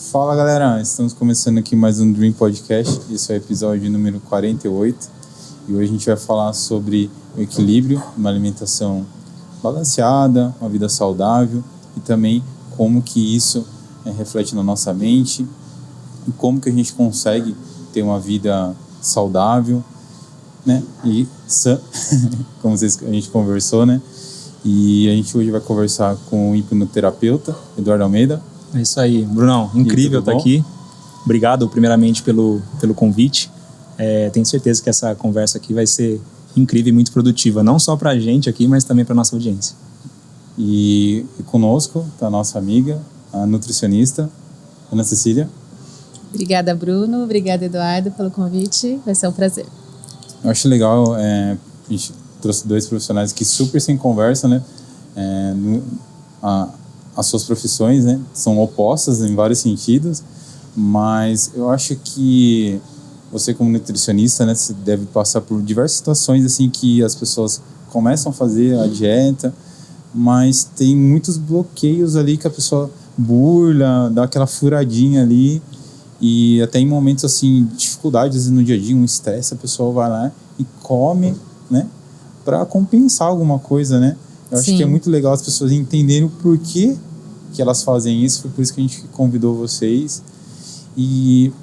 Fala galera, estamos começando aqui mais um Dream Podcast. Esse é o episódio número 48 e hoje a gente vai falar sobre o equilíbrio, uma alimentação balanceada, uma vida saudável e também como que isso reflete na nossa mente e como que a gente consegue ter uma vida saudável, né, e sã, como a gente conversou, né? E a gente hoje vai conversar com o hipnoterapeuta Eduardo Almeida. É isso aí, Brunão, incrível estar aqui. Obrigado primeiramente pelo convite. Tenho certeza que essa conversa aqui vai ser incrível e muito produtiva, não só para a gente aqui, mas também para nossa audiência. E conosco está a nossa amiga, a nutricionista Ana Cecília. Obrigada, Bruno. Obrigada, Eduardo, pelo convite. Vai ser um prazer. Eu acho legal, a gente trouxe dois profissionais que super se conversam, né? As suas profissões, né, são opostas em vários sentidos, mas eu acho que você como nutricionista, né, você deve passar por diversas situações assim que as pessoas começam a fazer a dieta, mas tem muitos bloqueios ali que a pessoa burla, dá aquela furadinha ali. E até em momentos assim, dificuldades no dia a dia, um estresse, a pessoa vai lá e come, né, para compensar alguma coisa, né? Eu acho que é muito legal as pessoas entenderem o porquê que elas fazem isso. Foi por isso que a gente convidou vocês. E,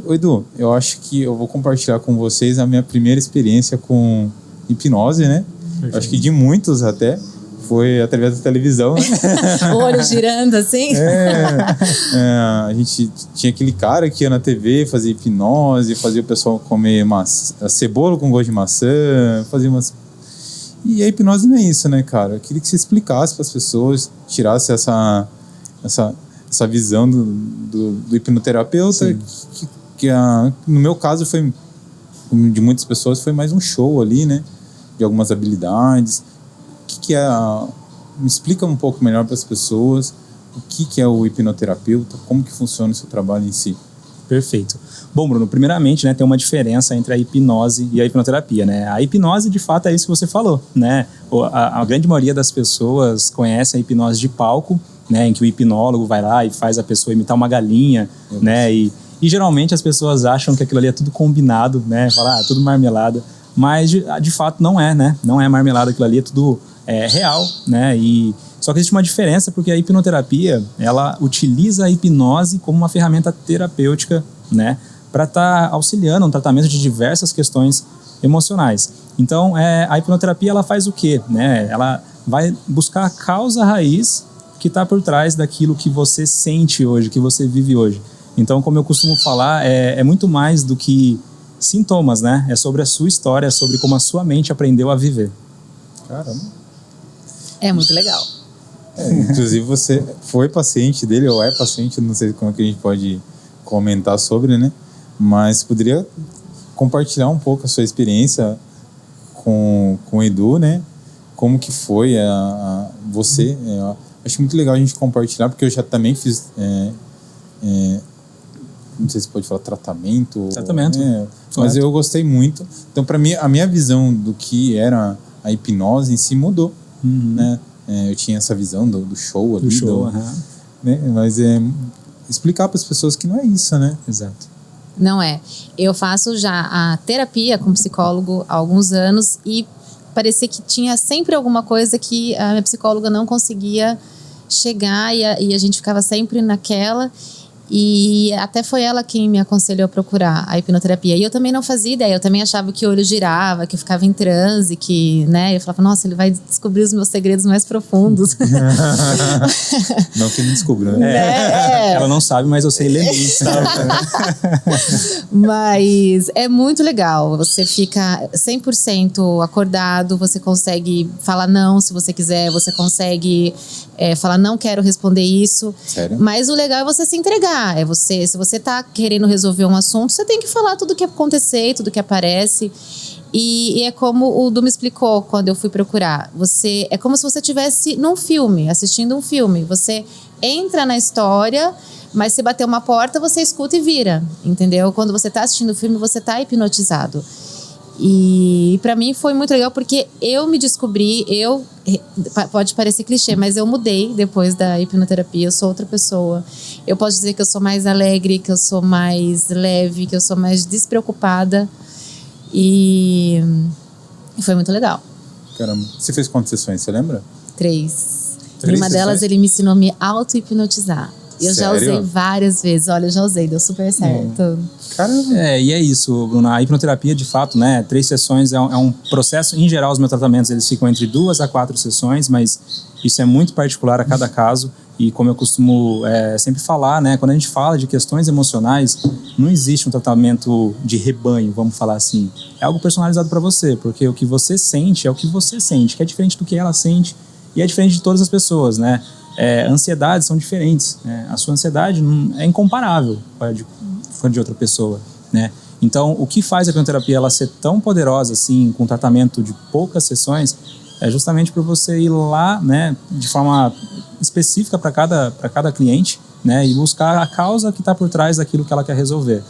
Edu, eu acho que eu vou compartilhar com vocês a minha primeira experiência com hipnose, né? Eu acho que de muitos até. Foi através da televisão, né? O olho girando assim. A gente tinha aquele cara que ia na TV, fazia hipnose, fazia o pessoal comer cebola com gosto de maçã, fazia umas... E a hipnose não é isso, né, cara? Eu queria que você explicasse para as pessoas, tirasse essa visão do hipnoterapeuta, que no meu caso foi, de muitas pessoas, foi mais um show ali, né? De algumas habilidades. O que é me explica um pouco melhor para as pessoas o que é o hipnoterapeuta, como que funciona o seu trabalho em si. Perfeito. Bom, Bruno, primeiramente, né, tem uma diferença entre a hipnose e a hipnoterapia, né? A hipnose, de fato, é isso que você falou, né? A grande maioria das pessoas conhece a hipnose de palco, né, em que o hipnólogo vai lá e faz a pessoa imitar uma galinha, né? E geralmente as pessoas acham que aquilo ali é tudo combinado, né? Falar, tudo marmelada. Mas, de fato, não é, né? Não é marmelada, aquilo ali é tudo real, né? Só que existe uma diferença porque a hipnoterapia, ela utiliza a hipnose como uma ferramenta terapêutica, né? Para estar auxiliando no tratamento de diversas questões emocionais. Então, a hipnoterapia, ela faz o quê? Né? Ela vai buscar a causa raiz que está por trás daquilo que você sente hoje, que você vive hoje. Então, como eu costumo falar, é muito mais do que sintomas, né? É sobre a sua história, é sobre como a sua mente aprendeu a viver. Caramba. É muito legal. Inclusive você foi paciente dele, ou é paciente, não sei como é que a gente pode comentar sobre, né? Mas poderia compartilhar um pouco a sua experiência com o Edu, né? Como que foi você? Acho muito legal a gente compartilhar, porque eu já também fiz... não sei se pode falar tratamento. Mas eu gostei muito. Então, para mim, a minha visão do que era a hipnose em si mudou, né? Eu tinha essa visão do show ali. Né? Mas explicar para as pessoas que não é isso, né? Exato. Não é. Eu faço já a terapia com psicólogo há alguns anos e parecia que tinha sempre alguma coisa que a minha psicóloga não conseguia chegar e a gente ficava sempre naquela. E até foi ela quem me aconselhou a procurar a hipnoterapia. E eu também não fazia ideia, eu também achava que o olho girava, que eu ficava em transe, que, né, eu falava, nossa, ele vai descobrir os meus segredos mais profundos. Não que ele descobriu, né? Ela não sabe, mas eu sei ler isso, sabe? Mas é muito legal, você fica 100% acordado, você consegue falar não se você quiser, você consegue falar não quero responder isso. Sério? Mas o legal é você se entregar. Se você tá querendo resolver um assunto, você tem que falar tudo que acontecer, tudo que aparece. E é como o Du me explicou quando eu fui procurar. É como se você estivesse num filme, assistindo um filme. Você entra na história, mas se bater uma porta, você escuta e vira, entendeu? Quando você tá assistindo o filme, você tá hipnotizado. E para mim foi muito legal porque eu me descobri, pode parecer clichê, mas eu mudei depois da hipnoterapia, eu sou outra pessoa. Eu posso dizer que eu sou mais alegre, que eu sou mais leve, que eu sou mais despreocupada. E foi muito legal. Caramba. Você fez quantas sessões, você lembra? 3. Três Em uma delas sessões? ele me ensinou a me auto-hipnotizar. Eu já Sério? usei várias vezes. Olha, eu já usei, deu super certo. Caramba. E é isso, Bruno. A hipnoterapia, de fato, né? 3 sessões é um processo. Em geral, os meus tratamentos eles ficam entre 2 a 4 sessões, mas isso é muito particular a cada caso. E como eu costumo sempre falar, né? Quando a gente fala de questões emocionais, não existe um tratamento de rebanho, vamos falar assim. É algo personalizado para você, porque o que você sente é o que você sente, que é diferente do que ela sente e é diferente de todas as pessoas, né? Ansiedades são diferentes, né? A sua ansiedade é incomparável com a de outra pessoa, né? Então, o que faz a hipnoterapia ela ser tão poderosa assim, com tratamento de poucas sessões, é justamente para você ir lá, né, de forma específica para cada cliente, né, e buscar a causa que está por trás daquilo que ela quer resolver.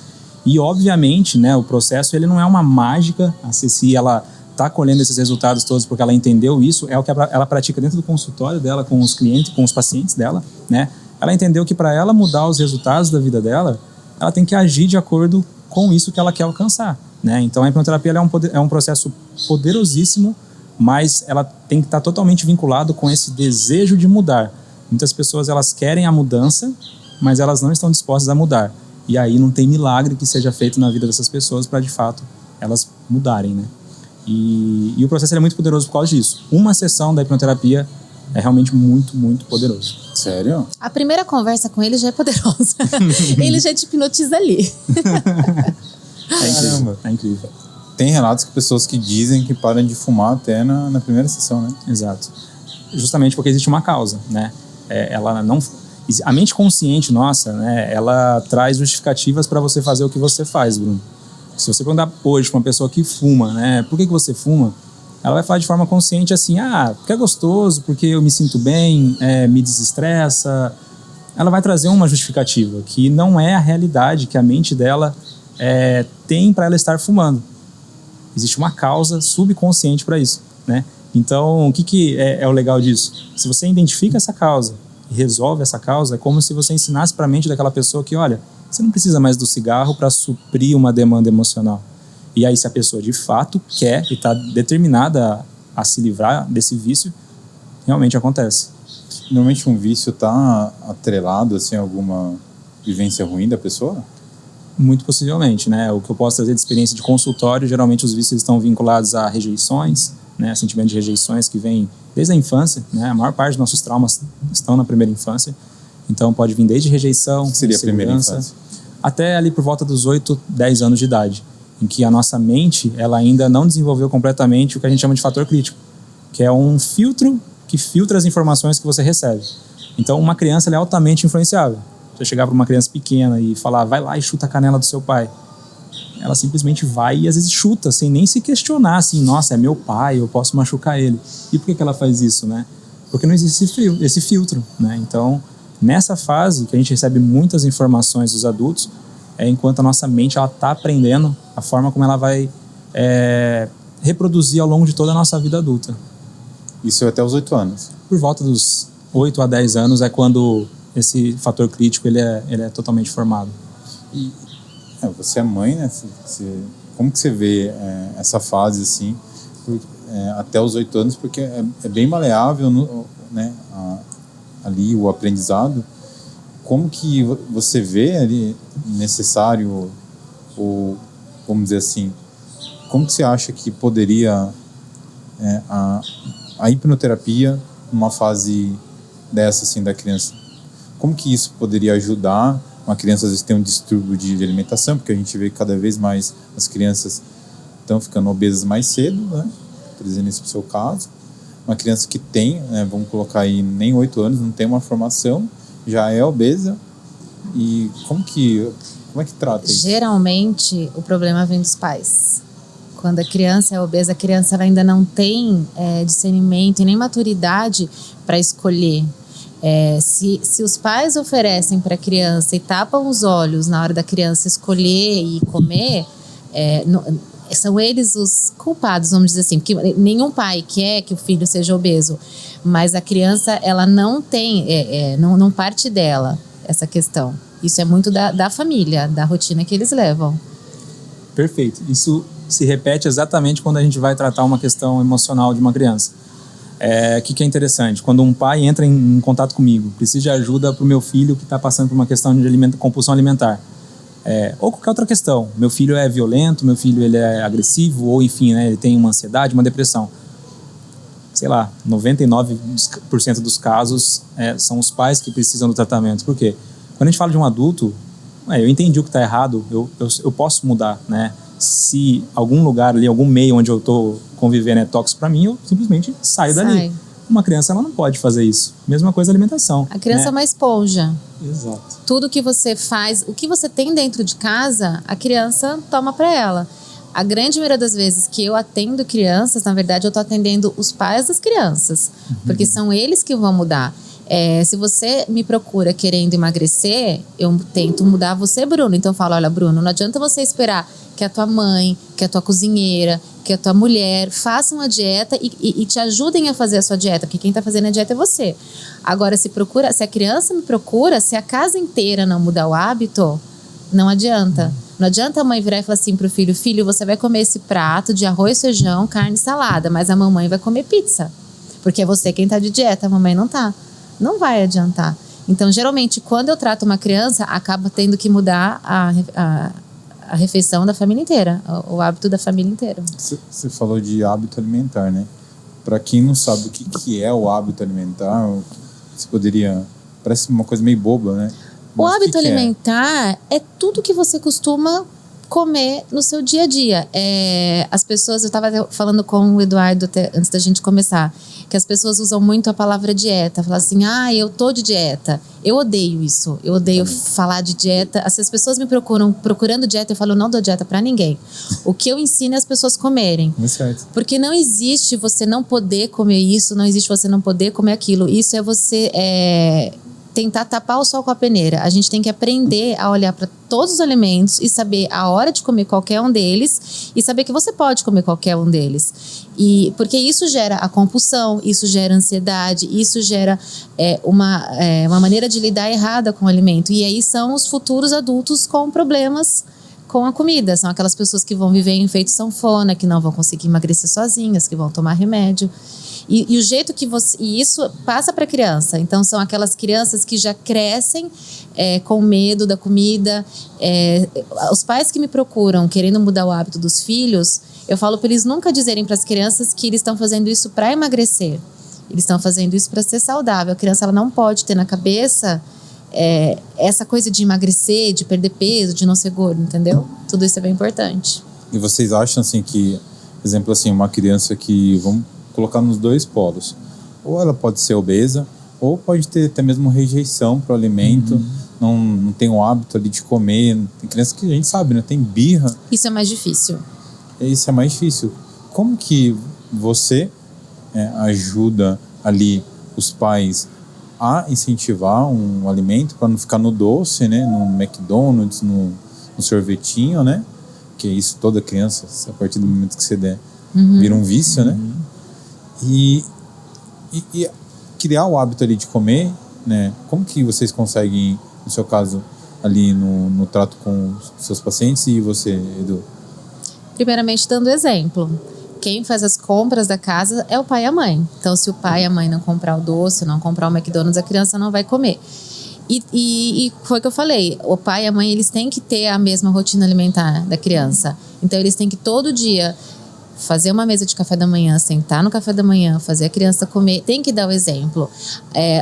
E, obviamente, né, o processo ele não é uma mágica, a Ceci, ela está colhendo esses resultados todos porque ela entendeu isso, é o que ela pratica dentro do consultório dela, com os clientes, com os pacientes dela, né? Ela entendeu que para ela mudar os resultados da vida dela, ela tem que agir de acordo com isso que ela quer alcançar, né? Então a hipnoterapia ela é um processo poderosíssimo, mas ela tem que estar totalmente vinculado com esse desejo de mudar. Muitas pessoas elas querem a mudança, mas elas não estão dispostas a mudar. E aí não tem milagre que seja feito na vida dessas pessoas para de fato elas mudarem, né? E o processo é muito poderoso por causa disso. Uma sessão da hipnoterapia é realmente muito, muito poderoso. Sério? A primeira conversa com ele já é poderosa. Ele já te hipnotiza ali. É incrível. Caramba. É incrível. Tem relatos que pessoas que dizem que param de fumar até na primeira sessão, né? Exato. Justamente porque existe uma causa, né? A mente consciente nossa, né? Ela traz justificativas para você fazer o que você faz, Bruno. Se você perguntar hoje para uma pessoa que fuma, né? Por que você fuma? Ela vai falar de forma consciente assim, porque é gostoso, porque eu me sinto bem, me desestressa. Ela vai trazer uma justificativa que não é a realidade que a mente dela tem para ela estar fumando. Existe uma causa subconsciente para isso, né? Então, o que é o legal disso? Se você identifica essa causa e resolve essa causa, é como se você ensinasse para a mente daquela pessoa que, olha, você não precisa mais do cigarro para suprir uma demanda emocional. E aí, se a pessoa de fato quer e está determinada a se livrar desse vício, realmente acontece. Normalmente um vício está atrelado assim, a alguma vivência ruim da pessoa? Muito possivelmente, né? O que eu posso trazer de experiência de consultório, geralmente os vícios estão vinculados a rejeições, né? Sentimento de rejeições que vem desde a infância, né? A maior parte dos nossos traumas estão na primeira infância. Então pode vir desde rejeição, O que seria a primeira infância? até ali por volta dos 8, 10 anos de idade, em que a nossa mente ela ainda não desenvolveu completamente o que a gente chama de fator crítico, que é um filtro que filtra as informações que você recebe. Então uma criança ela é altamente influenciável. Você chegar para uma criança pequena e falar, vai lá e chuta a canela do seu pai. Ela simplesmente vai e às vezes chuta, sem nem se questionar, assim, nossa, é meu pai, eu posso machucar ele. E por que ela faz isso, né? Porque não existe esse filtro, né? Então, nessa fase que a gente recebe muitas informações dos adultos, enquanto a nossa mente ela está aprendendo a forma como ela vai reproduzir ao longo de toda a nossa vida adulta. Isso é até os 8 anos. Por volta dos 8 a 10 anos é quando esse fator crítico ele é totalmente formado. E você é mãe, né? Como que você vê essa fase assim, até os 8 anos? Porque é bem maleável, né? Ali o aprendizado. Como que você vê ali necessário, ou vamos dizer assim, como que você acha que poderia a hipnoterapia numa fase dessa assim da criança? Como que isso poderia ajudar uma criança às vezes tem um distúrbio de alimentação, porque a gente vê que cada vez mais as crianças estão ficando obesas mais cedo, né? Por exemplo, nesse seu caso, uma criança que tem, né, vamos colocar aí nem 8 anos, não tem uma formação, já é obesa, e como é que trata isso? Geralmente o problema vem dos pais. Quando a criança é obesa, a criança ela ainda não tem discernimento e nem maturidade para escolher. Se os pais oferecem para a criança e tapam os olhos na hora da criança escolher e comer, são eles os culpados, vamos dizer assim, porque nenhum pai quer que o filho seja obeso, mas a criança, ela não tem, não parte dela essa questão. Isso é muito da família, da rotina que eles levam. Perfeito. Isso se repete exatamente quando a gente vai tratar uma questão emocional de uma criança. O que é interessante? Quando um pai entra em contato comigo, precisa de ajuda para o meu filho que está passando por uma questão de compulsão alimentar, ou qualquer outra questão. Meu filho é violento, meu filho ele é agressivo, ou enfim, né, ele tem uma ansiedade, uma depressão. Sei lá, 99% dos casos são os pais que precisam do tratamento. Por quê? Quando a gente fala de um adulto, eu entendi o que está errado, eu posso mudar, né? Se algum lugar ali, algum meio onde eu estou convivendo é tóxico para mim, eu simplesmente saio dali. Uma criança, ela não pode fazer isso. Mesma coisa a alimentação. A criança é uma esponja. Exato. Tudo que você faz, o que você tem dentro de casa, a criança toma para ela. A grande maioria das vezes que eu atendo crianças, na verdade, eu estou atendendo os pais das crianças. Porque são eles que vão mudar. Se você me procura querendo emagrecer, eu tento mudar você, Bruno. Então eu falo, olha, Bruno, não adianta você esperar que a tua mãe, que a tua cozinheira, que a tua mulher façam a dieta e te ajudem a fazer a sua dieta, porque quem está fazendo a dieta é você. Agora, se a criança me procura, se a casa inteira não mudar o hábito, não adianta. Não adianta a mãe virar e falar assim pro filho, filho, você vai comer esse prato de arroz, feijão, carne e salada, mas a mamãe vai comer pizza. Porque é você quem tá de dieta, a mamãe não tá. Não vai adiantar. Então, geralmente, quando eu trato uma criança, acaba tendo que mudar a refeição da família inteira, o hábito da família inteira. Você falou de hábito alimentar, né? Para quem não sabe o que é o hábito alimentar, você poderia... Parece uma coisa meio boba, né? Mas o hábito alimentar é tudo que você costuma comer no seu dia a dia. As pessoas, eu estava falando com o Eduardo até, antes da gente começar, que as pessoas usam muito a palavra dieta. Falam assim, eu tô de dieta. Eu odeio isso. Eu odeio falar de dieta. Se as pessoas me procurando dieta, eu falo, eu não dou dieta para ninguém. O que eu ensino é as pessoas comerem. Certo. Porque não existe você não poder comer isso, não existe você não poder comer aquilo. Isso é você... tentar tapar o sol com a peneira. A gente tem que aprender a olhar para todos os alimentos e saber a hora de comer qualquer um deles e saber que você pode comer qualquer um deles. Porque isso gera a compulsão, isso gera ansiedade, isso gera uma maneira de lidar errada com o alimento. E aí são os futuros adultos com problemas com a comida. São aquelas pessoas que vão viver em efeito sanfona, que não vão conseguir emagrecer sozinhas, que vão tomar remédio. E o jeito que você... E isso passa para a criança. Então, são aquelas crianças que já crescem com medo da comida. Os pais que me procuram querendo mudar o hábito dos filhos, eu falo para eles nunca dizerem para as crianças que eles estão fazendo isso para emagrecer. Eles estão fazendo isso para ser saudável. A criança ela não pode ter na cabeça essa coisa de emagrecer, de perder peso, de não ser gordo, entendeu? Tudo isso é bem importante. E vocês acham assim que, por exemplo, assim, uma criança que... Vamos colocar nos dois polos. Ou ela pode ser obesa, ou pode ter até mesmo rejeição para o alimento, não tem o hábito ali de comer. Tem criança que a gente sabe, né? Tem birra. Isso é mais difícil. Isso é mais difícil. Como que você ajuda ali os pais a incentivar um alimento para não ficar no doce, né? No McDonald's, no sorvetinho, né? Que é isso, toda criança, a partir do momento que você der, vira um vício, né? E criar o hábito ali de comer, né? Como que vocês conseguem, no seu caso, ali no trato com os seus pacientes e você, Edu? Primeiramente, dando exemplo. Quem faz as compras da casa é o pai e a mãe. Então, se o pai e a mãe não comprar o doce, não comprar o McDonald's, a criança não vai comer. E foi o que eu falei, o pai e a mãe, eles têm que ter a mesma rotina alimentar da criança. Então, eles têm que todo dia fazer uma mesa de café da manhã, sentar no café da manhã, fazer a criança comer, tem que dar o exemplo.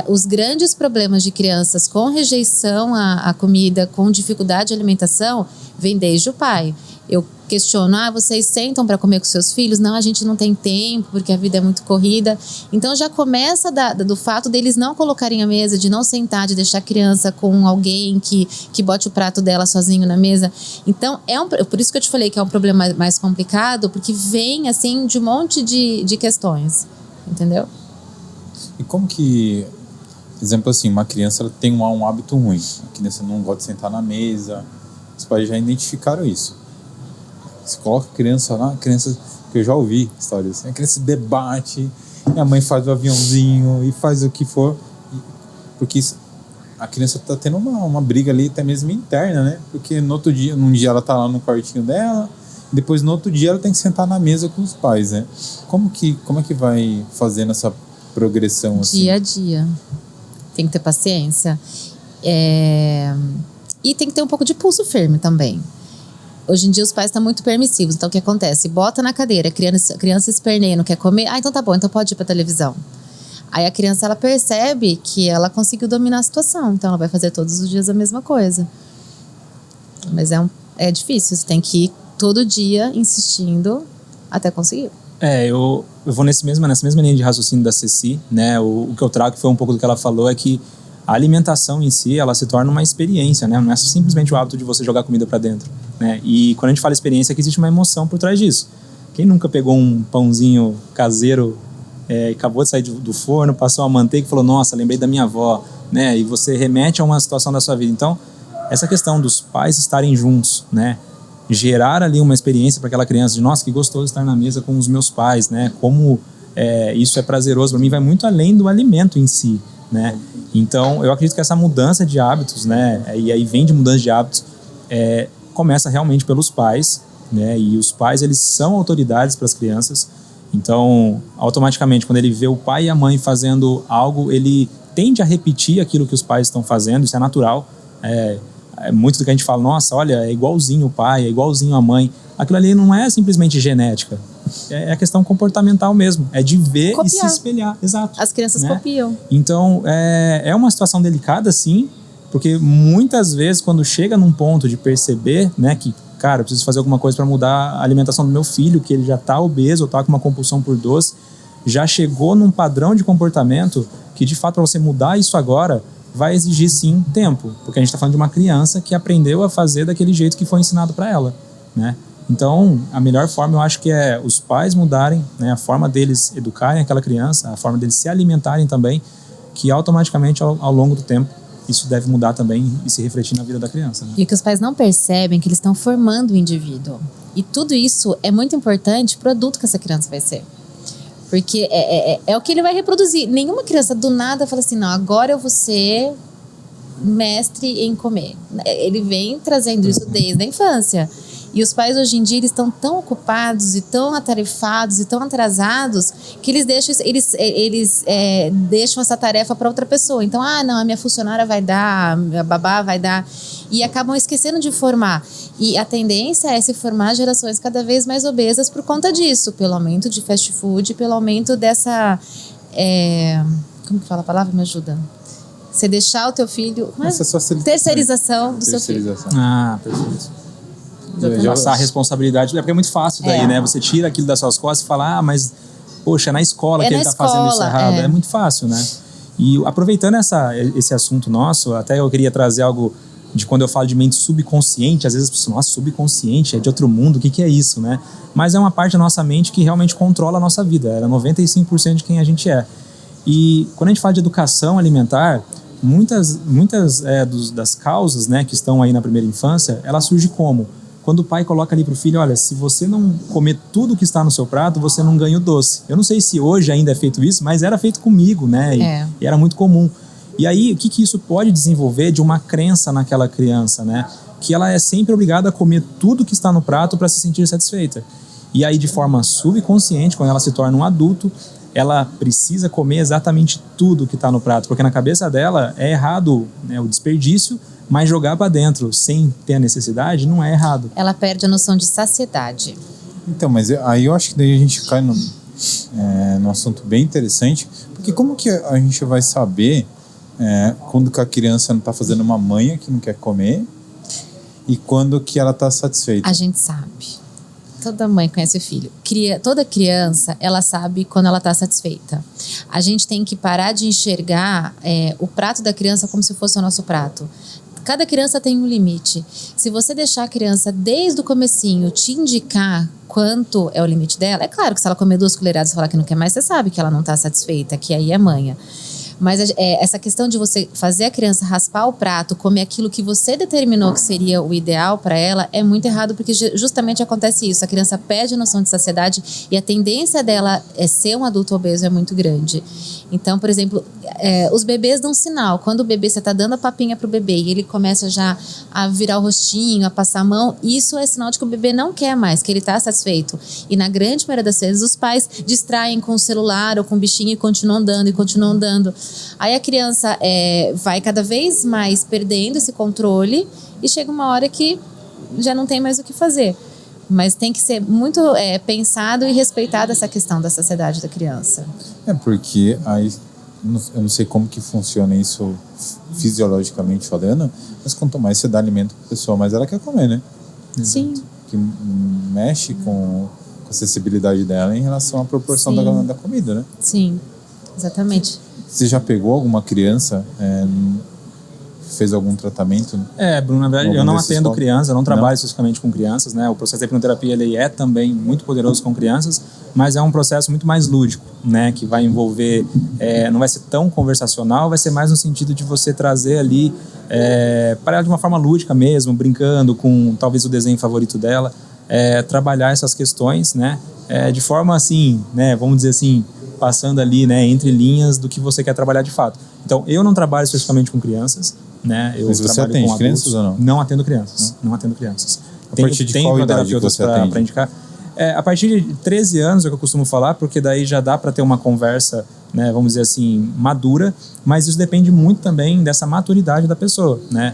Os grandes problemas de crianças com rejeição à comida, com dificuldade de alimentação, vem desde o pai. Eu questiono, vocês sentam para comer com seus filhos? Não, a gente não tem tempo, porque a vida é muito corrida. Então já começa do fato deles não colocarem a mesa, de não sentar, de deixar a criança com alguém que bote o prato dela sozinho na mesa. Então, por isso que eu te falei que é um problema mais complicado, porque vem assim de um monte de questões, entendeu? E como que, por exemplo assim, uma criança ela tem um hábito ruim, a criança não gosta de sentar na mesa, os pais já identificaram isso. Você coloca a criança lá, a criança, que eu já ouvi histórias assim, a criança debate, e a mãe faz o aviãozinho e faz o que for, porque a criança tá tendo uma briga ali até mesmo interna, né? Porque no outro dia, num dia ela tá lá no quartinho dela, depois no outro dia ela tem que sentar na mesa com os pais, né? Como é que vai fazendo essa progressão assim? Dia a dia. Tem que ter paciência. E tem que ter um pouco de pulso firme também. Hoje em dia os pais estão muito permissivos. Então o que acontece? Bota na cadeira, criança esperneia, não quer comer. Então tá bom, então pode ir pra televisão. Aí a criança, ela percebe que ela conseguiu dominar a situação. Então ela vai fazer todos os dias a mesma coisa. Mas é difícil. Você tem que ir todo dia insistindo até conseguir. Eu vou nessa mesma linha de raciocínio da Ceci, né? O que eu trago, que foi um pouco do que ela falou, é que a alimentação em si, ela se torna uma experiência, né? Não é simplesmente o hábito de você jogar comida para dentro, né? E quando a gente fala experiência, é que existe uma emoção por trás disso. Quem nunca pegou um pãozinho caseiro e acabou de sair do forno, passou uma manteiga e falou, nossa, lembrei da minha avó, né? E você remete a uma situação da sua vida. Então, essa questão dos pais estarem juntos, né? Gerar ali uma experiência para aquela criança de, nossa, que gostoso estar na mesa com os meus pais, né? Como isso é prazeroso para mim, vai muito além do alimento em si, né? Então, eu acredito que essa mudança de hábitos, né? E aí vem de mudança de hábitos, começa realmente pelos pais, né? E os pais, eles são autoridades para as crianças. Então, automaticamente, quando ele vê o pai e a mãe fazendo algo, ele tende a repetir aquilo que os pais estão fazendo, isso é natural. Muito do que a gente fala, nossa, olha, é igualzinho o pai, é igualzinho a mãe. Aquilo ali não é simplesmente genética, é questão comportamental mesmo, é de ver copiar. E se espelhar. Exato. As crianças copiam. Então, é uma situação delicada, sim, porque muitas vezes, quando chega num ponto de perceber, né, que, cara, eu preciso fazer alguma coisa para mudar a alimentação do meu filho, que ele já está obeso ou está com uma compulsão por doce, já chegou num padrão de comportamento que, de fato, para você mudar isso agora, vai exigir, sim, tempo. Porque a gente está falando de uma criança que aprendeu a fazer daquele jeito que foi ensinado para ela, né? Então, a melhor forma, eu acho que é os pais mudarem, né, a forma deles educarem aquela criança, a forma deles se alimentarem também, que automaticamente, ao longo do tempo, isso deve mudar também e se refletir na vida da criança, né? E o que os pais não percebem é que eles estão formando o indivíduo. E tudo isso é muito importante para o adulto que essa criança vai ser. Porque é o que ele vai reproduzir. Nenhuma criança do nada fala assim, não, agora eu vou ser mestre em comer. Ele vem trazendo isso desde a infância. E os pais hoje em dia, eles estão tão ocupados e tão atarefados e tão atrasados que eles deixam essa tarefa para outra pessoa. Então, não, a minha funcionária vai dar, a babá vai dar. E acabam esquecendo de formar. E a tendência é se formar gerações cada vez mais obesas por conta disso. Pelo aumento de fast food, pelo aumento dessa... como que fala a palavra? Me ajuda. Você deixar o teu filho... terceirização do seu filho. Perfeito. Passar a responsabilidade, porque é muito fácil daí, né? Você tira aquilo das suas costas e fala, mas, poxa, é na escola que ele está fazendo isso errado. É muito fácil, né? E aproveitando esse assunto nosso, até eu queria trazer algo de quando eu falo de mente subconsciente, às vezes as pessoas, nossa, subconsciente, é de outro mundo, o que é isso, né? Mas é uma parte da nossa mente que realmente controla a nossa vida, era 95% de quem a gente é. E quando a gente fala de educação alimentar, muitas das causas, né, que estão aí na primeira infância, ela surge como? Quando o pai coloca ali pro filho, olha, se você não comer tudo que está no seu prato, você não ganha o doce. Eu não sei se hoje ainda é feito isso, mas era feito comigo, né? E era muito comum. E aí, o que isso pode desenvolver de uma crença naquela criança, né? Que ela é sempre obrigada a comer tudo que está no prato para se sentir satisfeita. E aí, de forma subconsciente, quando ela se torna um adulto, ela precisa comer exatamente tudo que está no prato, porque na cabeça dela é errado, né, o desperdício, mas jogar para dentro sem ter a necessidade não é errado. Ela perde a noção de saciedade. Então, mas aí eu acho que daí a gente cai num assunto bem interessante, porque como que a gente vai saber quando que a criança não está fazendo uma manha que não quer comer e quando que ela está satisfeita? A gente sabe. Toda mãe conhece o filho. Toda criança, ela sabe quando ela está satisfeita. A gente tem que parar de enxergar o prato da criança como se fosse o nosso prato. Cada criança tem um limite. Se você deixar a criança desde o comecinho te indicar quanto é o limite dela, é claro que se ela comer 2 colheradas e falar que não quer mais, você sabe que ela não está satisfeita, que aí é manha. Mas essa questão de você fazer a criança raspar o prato, comer aquilo que você determinou que seria o ideal para ela, é muito errado, porque justamente acontece isso. A criança perde a noção de saciedade e a tendência dela ser um adulto obeso é muito grande. Então, por exemplo, os bebês dão sinal. Quando o bebê, você está dando a papinha para o bebê e ele começa já a virar o rostinho, a passar a mão, isso é sinal de que o bebê não quer mais, que ele está satisfeito. E na grande maioria das vezes, os pais distraem com o celular ou com o bichinho e continuam dando, Aí a criança vai cada vez mais perdendo esse controle e chega uma hora que já não tem mais o que fazer. Mas tem que ser muito pensado e respeitado essa questão da saciedade da criança. Porque aí, eu não sei como que funciona isso fisiologicamente falando, mas quanto mais você dá alimento para a pessoa, mais ela quer comer, né? Sim. Que mexe com a acessibilidade dela em relação à proporção da comida, né? Sim, exatamente. Você já pegou alguma criança, fez algum tratamento? Bruno, na verdade, eu não atendo crianças, eu não trabalho especificamente com crianças, né? O processo de hipnoterapia, ele é também muito poderoso com crianças, mas é um processo muito mais lúdico, né? Que vai envolver, não vai ser tão conversacional, vai ser mais no sentido de você trazer ali, para ela de uma forma lúdica mesmo, brincando com talvez o desenho favorito dela, trabalhar essas questões, né? De forma assim, né? Vamos dizer assim, passando ali, né? Entre linhas do que você quer trabalhar de fato. Então, eu não trabalho especificamente com crianças, né? Mas você atende crianças ou não? Não atendo crianças. Não atendo crianças. A partir de qual idade que você atende? Para indicar. A partir de 13 anos é o que eu costumo falar, porque daí já dá para ter uma conversa, né, vamos dizer assim, madura, mas isso depende muito também dessa maturidade da pessoa, né?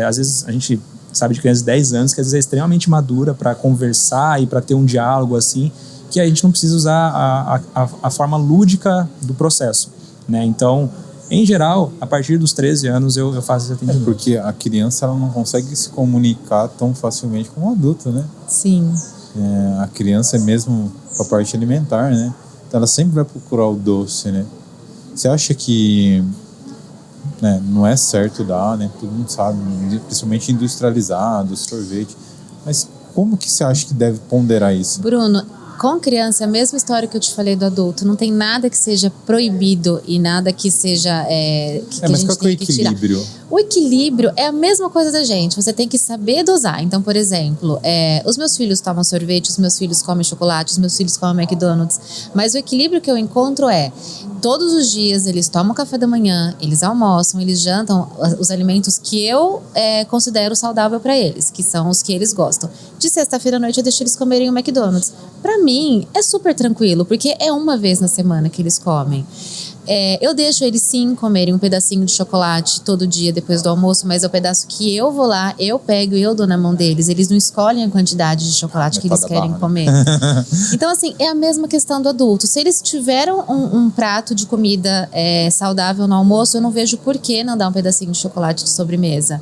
Às vezes a gente sabe de crianças de 10 anos que às vezes é extremamente madura para conversar e para ter um diálogo assim, que a gente não precisa usar a forma lúdica do processo, né? Então, em geral, a partir dos 13 anos eu faço esse atendimento. Porque a criança ela não consegue se comunicar tão facilmente como o adulto, né? Sim. A criança é mesmo a parte alimentar, né? Então ela sempre vai procurar o doce, né? Você acha que não é certo dar, né? Todo mundo sabe, principalmente industrializado, sorvete. Mas como que você acha que deve ponderar isso? Bruno, com criança, a mesma história que eu te falei do adulto. Não tem nada que seja proibido e nada que seja que mas a gente qual que é o tem que tirar. equilíbrio? O equilíbrio é a mesma coisa da gente. Você tem que saber dosar. Então, por exemplo, os meus filhos tomam sorvete, os meus filhos comem chocolate, os meus filhos comem McDonald's. Mas o equilíbrio que eu encontro todos os dias eles tomam café da manhã, eles almoçam, eles jantam os alimentos que eu considero saudável para eles, que são os que eles gostam. De sexta-feira à noite eu deixo eles comerem o McDonald's. Para mim é super tranquilo, porque é uma vez na semana que eles comem. Eu deixo eles sim comerem um pedacinho de chocolate todo dia depois do almoço, mas é o pedaço que eu vou lá, eu pego e eu dou na mão deles. Eles não escolhem a quantidade de chocolate que eles querem comer. Então, assim, é a mesma questão do adulto. Se eles tiveram um prato de comida saudável no almoço, eu não vejo por que não dar um pedacinho de chocolate de sobremesa.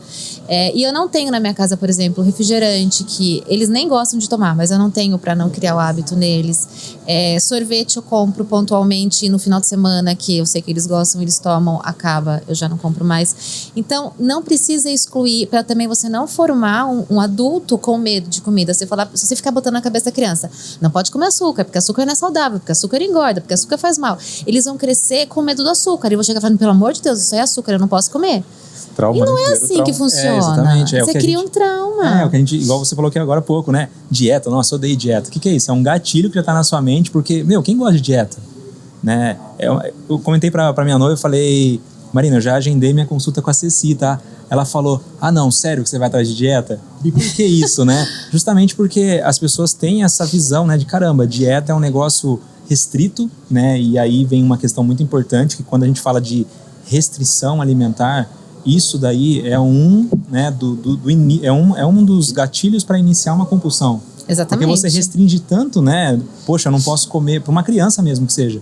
E eu não tenho na minha casa, por exemplo, refrigerante, que eles nem gostam de tomar, mas eu não tenho para não criar o hábito neles. Sorvete eu compro pontualmente no final de semana, que eu sei que eles gostam, eles tomam, acaba, eu já não compro mais. Então, não precisa excluir, para também você não formar um adulto com medo de comida. Se você ficar botando na cabeça da criança, não pode comer açúcar, porque açúcar não é saudável, porque açúcar engorda, porque açúcar faz mal. Eles vão crescer com medo do açúcar e vão chegar falando, pelo amor de Deus, isso é açúcar, eu não posso comer. Trauma, e não é assim que funciona. Exatamente. Você cria um trauma. O que a gente, igual você falou aqui agora há pouco, né? Dieta, nossa, eu odeio dieta. O que é isso? É um gatilho que já tá na sua mente, porque, quem gosta de dieta? Né? Eu comentei pra minha noiva, eu falei, Marina, eu já agendei minha consulta com a Ceci, tá? Ela falou, não, sério que você vai atrás de dieta? E por que isso, né? Justamente porque as pessoas têm essa visão, né? De caramba, dieta é um negócio restrito, né? E aí vem uma questão muito importante, que quando a gente fala de restrição alimentar, isso daí é né, é um dos gatilhos para iniciar uma compulsão. Exatamente. Porque você restringe tanto, né? Poxa, eu não posso comer, para uma criança mesmo que seja,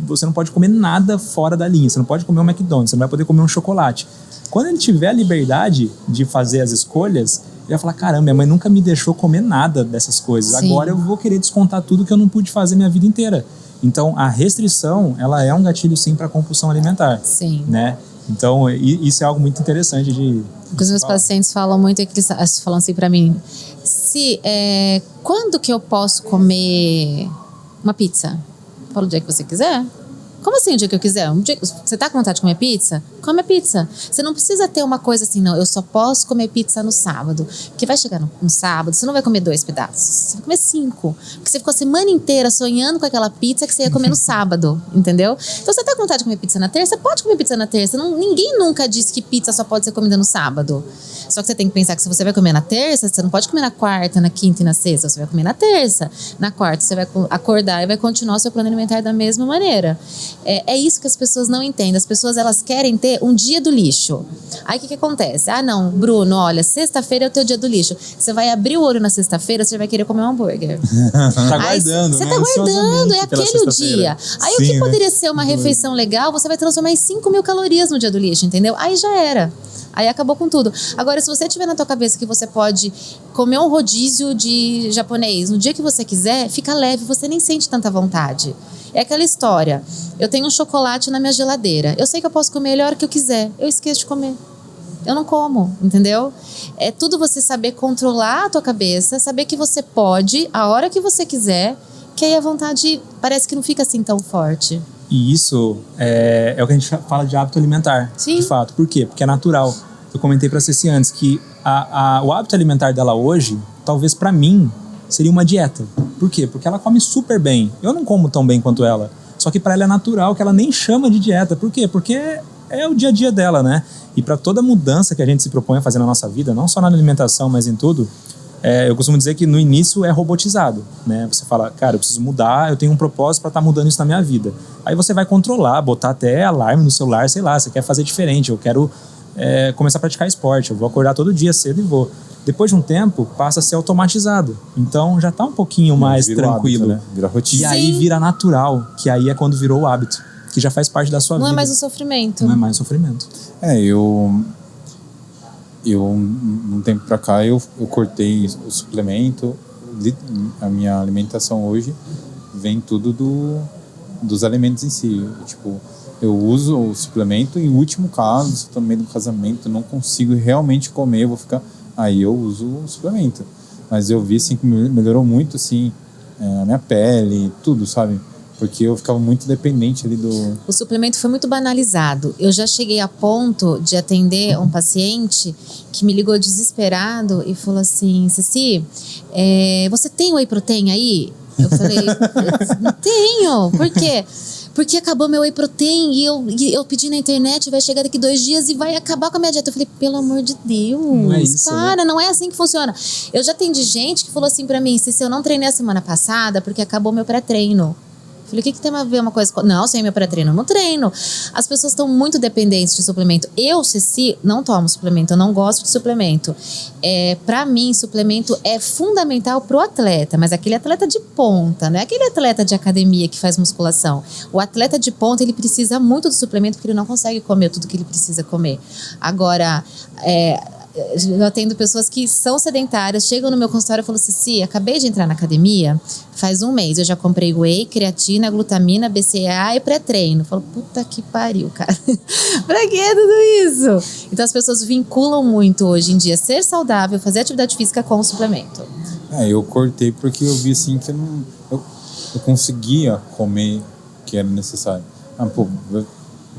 você não pode comer nada fora da linha, você não pode comer um McDonald's, você não vai poder comer um chocolate. Quando ele tiver a liberdade de fazer as escolhas, ele vai falar, caramba, minha mãe nunca me deixou comer nada dessas coisas. Sim. Agora eu vou querer descontar tudo que eu não pude fazer minha vida inteira. Então, a restrição, ela é um gatilho sim para a compulsão alimentar. Sim. Né? Então, isso é algo muito interessante de... O que os meus pacientes falam muito é que eles falam assim para mim, quando que eu posso comer uma pizza? Fala o dia que você quiser. Como como assim o dia que eu quiser? Você tá com vontade de comer pizza? Come a pizza. Você não precisa ter uma coisa assim, não, eu só posso comer pizza no sábado. Porque vai chegar no sábado, você não vai comer 2 pedaços, você vai comer 5. Porque você ficou a semana inteira sonhando com aquela pizza que você ia comer no sábado, entendeu? Então você tá com vontade de comer pizza na terça, pode comer pizza na terça. Ninguém nunca disse que pizza só pode ser comida no sábado. Só que você tem que pensar que se você vai comer na terça, você não pode comer na quarta, na quinta e na sexta. Você vai comer na terça. Na quarta, você vai acordar e vai continuar o seu plano alimentar da mesma maneira. É isso que as pessoas não entendem. As pessoas, elas querem ter um dia do lixo. Aí o que acontece? Ah, não, Bruno, olha, sexta-feira é o teu dia do lixo. Você vai abrir o olho na sexta-feira, você vai querer comer um hambúrguer. Tá guardando, Você né? tá guardando, é aquele o dia. Aí o que poderia ser uma refeição legal, você vai transformar em 5.000 calorias no dia do lixo, entendeu? Aí já era. Aí acabou com tudo. Agora, se você tiver na tua cabeça que você pode comer um rodízio de japonês no dia que você quiser, fica leve, você nem sente tanta vontade. É aquela história. Eu tenho um chocolate na minha geladeira. Eu sei que eu posso comer ele a hora que eu quiser. Eu esqueço de comer. Eu não como, entendeu? É tudo você saber controlar a tua cabeça, saber que você pode a hora que você quiser, que aí a vontade parece que não fica assim tão forte. E isso é o que a gente fala de hábito alimentar, Sim. de fato. Por quê? Porque é natural. Eu comentei pra Ceci antes que o hábito alimentar dela hoje, talvez pra mim, seria uma dieta. Por quê? Porque ela come super bem. Eu não como tão bem quanto ela. Só que pra ela é natural, que ela nem chama de dieta. Por quê? Porque é o dia a dia dela, né? E pra toda mudança que a gente se propõe a fazer na nossa vida, não só na alimentação, mas em tudo, eu costumo dizer que no início é robotizado, né? Você fala, cara, eu preciso mudar, eu tenho um propósito para estar mudando isso na minha vida. Aí você vai controlar, botar até alarme no celular, sei lá, você quer fazer diferente, eu quero começar a praticar esporte, eu vou acordar todo dia cedo e vou. Depois de um tempo, passa a ser automatizado. Então já tá um pouquinho mais tranquilo. Hábito, né? Vira rotina. E aí vira natural, que aí é quando virou o hábito, que já faz parte da sua vida. Não é mais um sofrimento. Não é mais um sofrimento. Eu um tempo pra cá, eu cortei o suplemento. A minha alimentação hoje vem tudo dos alimentos em si. Tipo, eu uso o suplemento em último caso, se eu tô no meio do casamento, não consigo realmente comer, eu vou ficar... Aí eu uso o suplemento. Mas eu vi, assim, que melhorou muito, assim, a minha pele, tudo, sabe? Porque eu ficava muito dependente ali do... O suplemento foi muito banalizado. Eu já cheguei a ponto de atender um paciente que me ligou desesperado e falou assim, Ceci, você tem whey protein aí? Eu falei, não tenho. Por quê? Porque acabou meu whey protein e eu pedi na internet, vai chegar daqui 2 dias e vai acabar com a minha dieta. Eu falei, pelo amor de Deus, não é isso, para, né? Não é assim que funciona. Eu já atendi gente que falou assim pra mim, Ceci, eu não treinei a semana passada porque acabou meu pré-treino. Falei, o que tem a ver uma coisa com... Não, sem meu pré-treino, eu não treino. As pessoas estão muito dependentes de suplemento. Eu, Ceci, não tomo suplemento, eu não gosto de suplemento. Pra mim, suplemento é fundamental pro atleta, mas aquele atleta de ponta, não é aquele atleta de academia que faz musculação. O atleta de ponta, ele precisa muito do suplemento porque ele não consegue comer tudo que ele precisa comer. Agora, eu atendo pessoas que são sedentárias, chegam no meu consultório e falam, Ceci, acabei de entrar na academia, faz 1 mês, eu já comprei whey, creatina, glutamina, BCAA e pré-treino. Eu falo, puta que pariu, cara. Pra que tudo isso? Então as pessoas vinculam muito hoje em dia ser saudável, fazer atividade física com suplemento. Eu cortei porque eu vi, assim, que eu conseguia comer o que era necessário.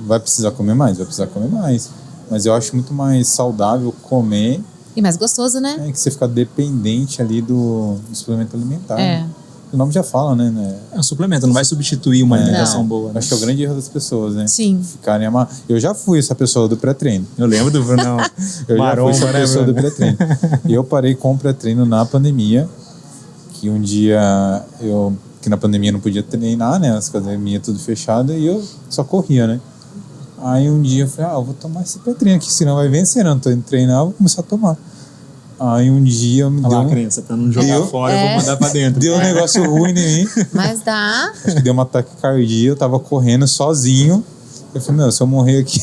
Vai precisar comer mais, vai precisar comer mais. Mas eu acho muito mais saudável comer... E mais gostoso, né? Que você fica dependente ali do suplemento alimentar. Né? O nome já fala, né? É um suplemento, não vai substituir uma alimentação boa. Né? Acho que é o grande erro das pessoas, né? Sim. Ficarem Eu já fui essa pessoa do pré-treino. Eu lembro do Brunão. Eu já fui essa pessoa do pré-treino. E eu parei com o pré-treino na pandemia, que um dia que na pandemia não podia treinar, né? As academias tudo fechado, e eu só corria, né? Aí um dia eu falei, eu vou tomar esse pré-treino aqui, senão vai vencer, não tô indo treinar, eu vou começar a tomar. Aí um dia eu me deu... a crença, pra não jogar fora, eu vou mandar pra dentro. Deu um negócio ruim em mim. Mas dá. Acho que deu uma taquicardia, eu tava correndo sozinho. Eu falei, se eu morrer aqui...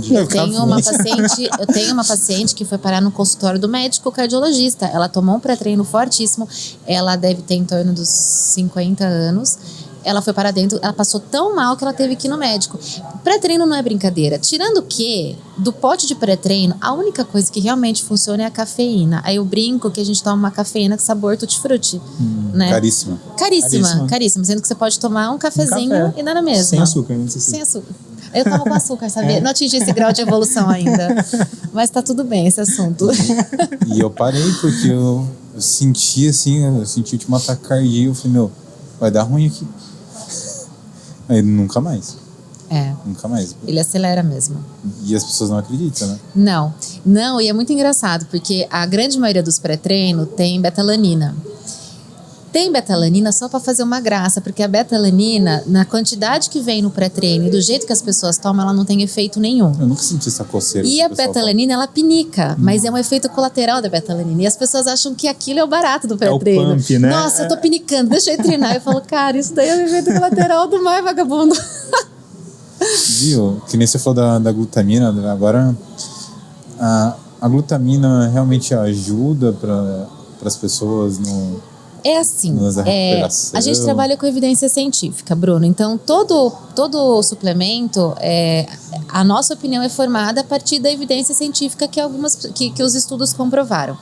Eu tenho uma paciente que foi parar no consultório do médico cardiologista. Ela tomou um pré-treino fortíssimo. Ela deve ter em torno dos 50 anos. ela foi para dentro, ela passou tão mal que ela teve que ir no médico. Pré-treino não é brincadeira. Tirando que, do pote de pré-treino, a única coisa que realmente funciona é a cafeína. Aí eu brinco que a gente toma uma cafeína com sabor tutti-frutti, né? Caríssima. Caríssima. Sendo que você pode tomar um cafezinho e dá na mesma. Sem açúcar, não sei se... Sem açúcar. Eu tomo com açúcar, sabia? Não atingi esse grau de evolução ainda. Mas tá tudo bem esse assunto. E eu parei porque eu senti assim, eu senti o último ataque cardíaco. Eu falei, meu, vai dar ruim aqui. Aí nunca mais. Nunca mais. Ele acelera mesmo. E as pessoas não acreditam, né? Não, e é muito engraçado, porque a grande maioria dos pré-treino tem betalanina. Tem betalanina só para fazer uma graça, porque a betalanina, na quantidade que vem no pré-treino e do jeito que as pessoas tomam, ela não tem efeito nenhum. Eu nunca senti essa coceira. E a betalanina, ela pinica, mas é um efeito colateral da betalanina. E as pessoas acham que aquilo é o barato do pré-treino. É o pump, né? Nossa, eu tô pinicando, deixa eu treinar. Eu falo, cara, isso daí é o efeito colateral do mais vagabundo. Viu? Que nem você falou da glutamina, agora a glutamina realmente ajuda para as pessoas no... É assim, a gente trabalha com evidência científica, Bruno. Então, todo suplemento, a nossa opinião é formada a partir da evidência científica que os estudos comprovaram.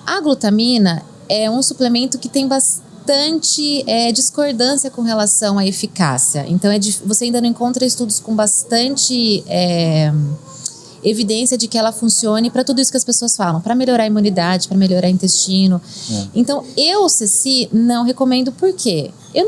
A glutamina é um suplemento que tem bastante discordância com relação à eficácia. Então, você ainda não encontra estudos com bastante... evidência de que ela funcione para tudo isso que as pessoas falam, para melhorar a imunidade, para melhorar o intestino. Então, eu, Ceci, não recomendo. Por quê? Eu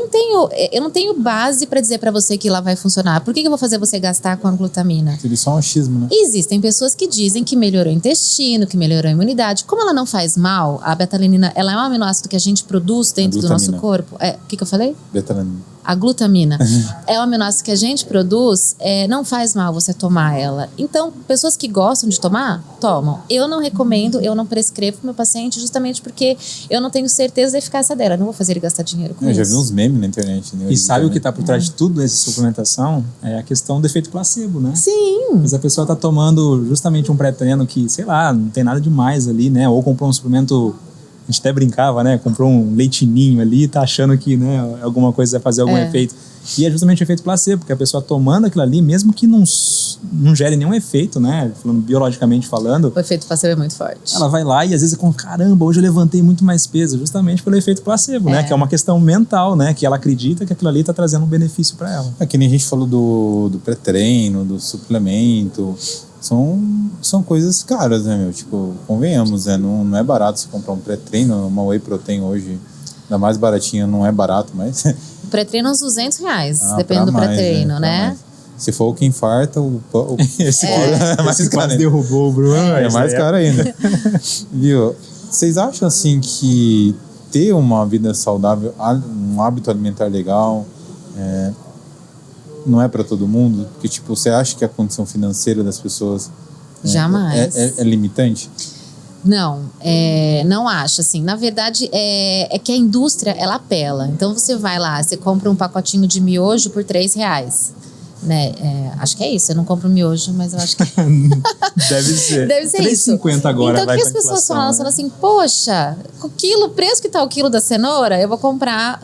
não tenho base para dizer para você que ela vai funcionar. Por que eu vou fazer você gastar com a glutamina? Aquilo só é um achismo, né? Existem pessoas que dizem que melhorou o intestino, que melhorou a imunidade. Como ela não faz mal, a betalanina, ela é um aminoácido que a gente produz dentro do nosso corpo. O que eu falei? Betalanina. A glutamina é um aminoácido que a gente produz, não faz mal você tomar ela. Então, pessoas que gostam de tomar, tomam. Eu não recomendo, eu não prescrevo para o meu paciente, justamente porque eu não tenho certeza da eficácia dela. Eu não vou fazer ele gastar dinheiro com isso. Eu já vi uns memes na internet. Né? E sabe o que está por trás de tudo essa suplementação? É a questão do efeito placebo, né? Sim. Mas a pessoa está tomando justamente um pré-treino que, sei lá, não tem nada demais ali, né? Ou comprou um suplemento... A gente até brincava, né? Comprou um leitinho ali e tá achando que, né, alguma coisa vai fazer algum efeito. E é justamente o efeito placebo, porque a pessoa tomando aquilo ali, mesmo que não gere nenhum efeito, né? Falando biologicamente falando. O efeito placebo é muito forte. Ela vai lá e às vezes é com, caramba, hoje eu levantei muito mais peso, justamente pelo efeito placebo, né? Que é uma questão mental, né? Que ela acredita que aquilo ali tá trazendo um benefício para ela. É que nem a gente falou do pré-treino, do suplemento. São coisas caras, né, meu? Tipo, convenhamos, né? Não é barato você comprar um pré-treino, uma whey protein hoje, ainda mais baratinha, não é barato, mas... O pré-treino é uns R$200, dependendo do pré-treino, né? Se for o que infarta, esse é mais caro. Quase derrubou o Bruno. É mais caro ainda. Viu? Vocês acham, assim, que ter uma vida saudável, um hábito alimentar legal... não é para todo mundo? Porque, tipo, você acha que a condição financeira das pessoas jamais é limitante? Não, não acho, assim. Na verdade, é que a indústria, ela apela. Então, você vai lá, você compra um pacotinho de miojo por R$3. Né? Acho que é isso. Eu não compro miojo, mas eu acho que... Deve ser. Deve ser isso. 3,50 agora. Então, o que as pessoas falam? Elas falam assim, poxa, o preço que tá o quilo da cenoura, eu vou comprar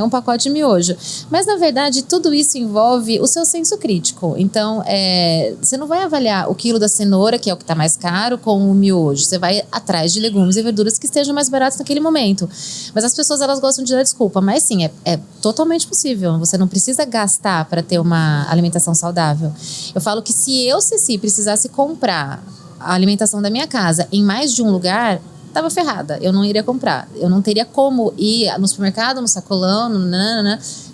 um pacote de miojo. Mas, na verdade, tudo isso envolve o seu senso crítico. Então, você não vai avaliar o quilo da cenoura, que é o que tá mais caro, com o miojo. Você vai atrás de legumes e verduras que estejam mais baratos naquele momento. Mas as pessoas, elas gostam de dar desculpa. Mas, sim, é totalmente possível. Você não precisa gastar para ter uma alimentação saudável. Eu falo que se eu, Ceci, precisasse comprar a alimentação da minha casa em mais de um lugar, tava ferrada. Eu não iria comprar. Eu não teria como ir no supermercado, no sacolão,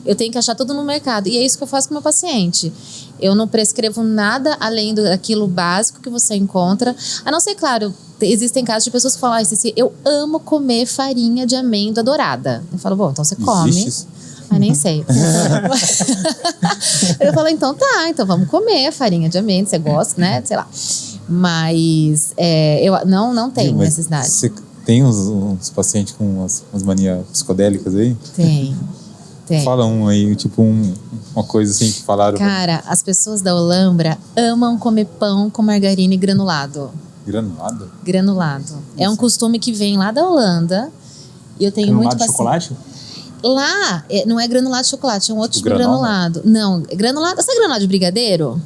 eu tenho que achar tudo no mercado. E é isso que eu faço com o meu paciente. Eu não prescrevo nada além daquilo básico que você encontra. A não ser, claro, existem casos de pessoas que falam, Ceci, eu amo comer farinha de amêndoa dourada. Eu falo, bom, então você come. Existe isso? Nem sei. Eu falo, então vamos comer farinha de amêndoa, você gosta, né? Sei lá. Mas eu não tenho necessidade. Você tem uns pacientes com umas manias psicodélicas aí? Tem. Fala um aí, tipo uma coisa assim que falaram. Cara, as pessoas da Olambra amam comer pão com margarina e granulado. Granulado? Granulado. É um costume que vem lá da Holanda. E eu tenho granulado muito de chocolate? Lá, não é granulado de chocolate, é um outro tipo de granola? granulado. Não, granulado. Sabe granulado de brigadeiro?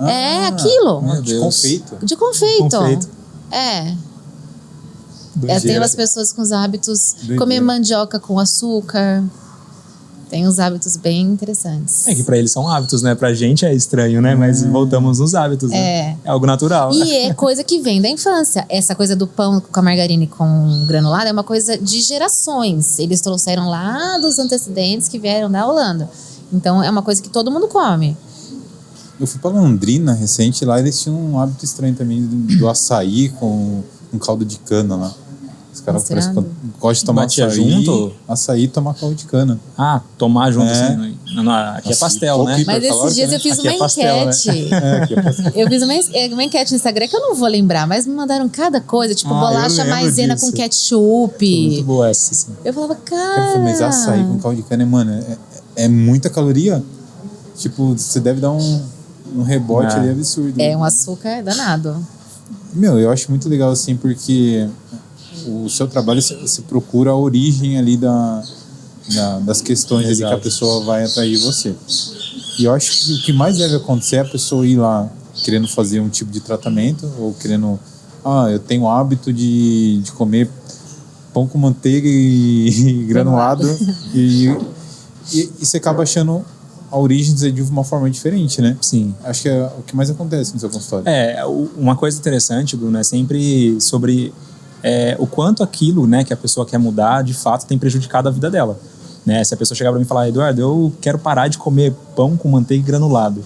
É aquilo. Meu De Deus. confeito. De confeito. Confeito. É. Doideira. Tem umas pessoas com os hábitos Doideira. comer mandioca com açúcar. Tem uns hábitos bem interessantes. É que pra eles são hábitos, né? Pra gente é estranho, né? Mas voltamos nos hábitos, né? É algo natural. E é coisa que vem da infância. Essa coisa do pão com a margarina e com granulado é uma coisa de gerações. Eles trouxeram lá dos antecedentes que vieram da Holanda. Então é uma coisa que todo mundo come. Eu fui pra Londrina recente, lá eles tinham um hábito estranho também do açaí com um caldo de cana lá. Os caras parecem que gostam de tomar Batia açaí, junto? Açaí e tomar caldo de cana. Ah, tomar junto, É. assim. Aqui é Assim, pastel, pouco né? Mas esses dias eu fiz Aqui uma é pastel, né? enquete. Aqui é pastel. Eu fiz uma enquete no Instagram que eu não vou lembrar, mas me mandaram cada coisa, tipo Ah, eu bolacha lembro maisena disso. com ketchup. Muito boa essa, assim. Eu falava, Cara, cara. mas açaí com caldo de cana, mano, é muita caloria. Tipo, você deve dar um rebote ali absurdo. É um açúcar danado. Meu, eu acho muito legal assim, porque o seu trabalho, você procura a origem ali das questões ali que a Exato. pessoa vai atrair você. E eu acho que o que mais deve acontecer é a pessoa ir lá querendo fazer um tipo de tratamento, ou querendo, eu tenho o hábito de comer pão com manteiga e granulado, e você acaba achando a origem de uma forma diferente, né? Sim. Acho que é o que mais acontece no seu consultório. Uma coisa interessante, Bruno, é sempre sobre o quanto aquilo, né, que a pessoa quer mudar, de fato, tem prejudicado a vida dela. Né? Se a pessoa chegar para mim e falar, Eduardo, eu quero parar de comer pão com manteiga e granulado.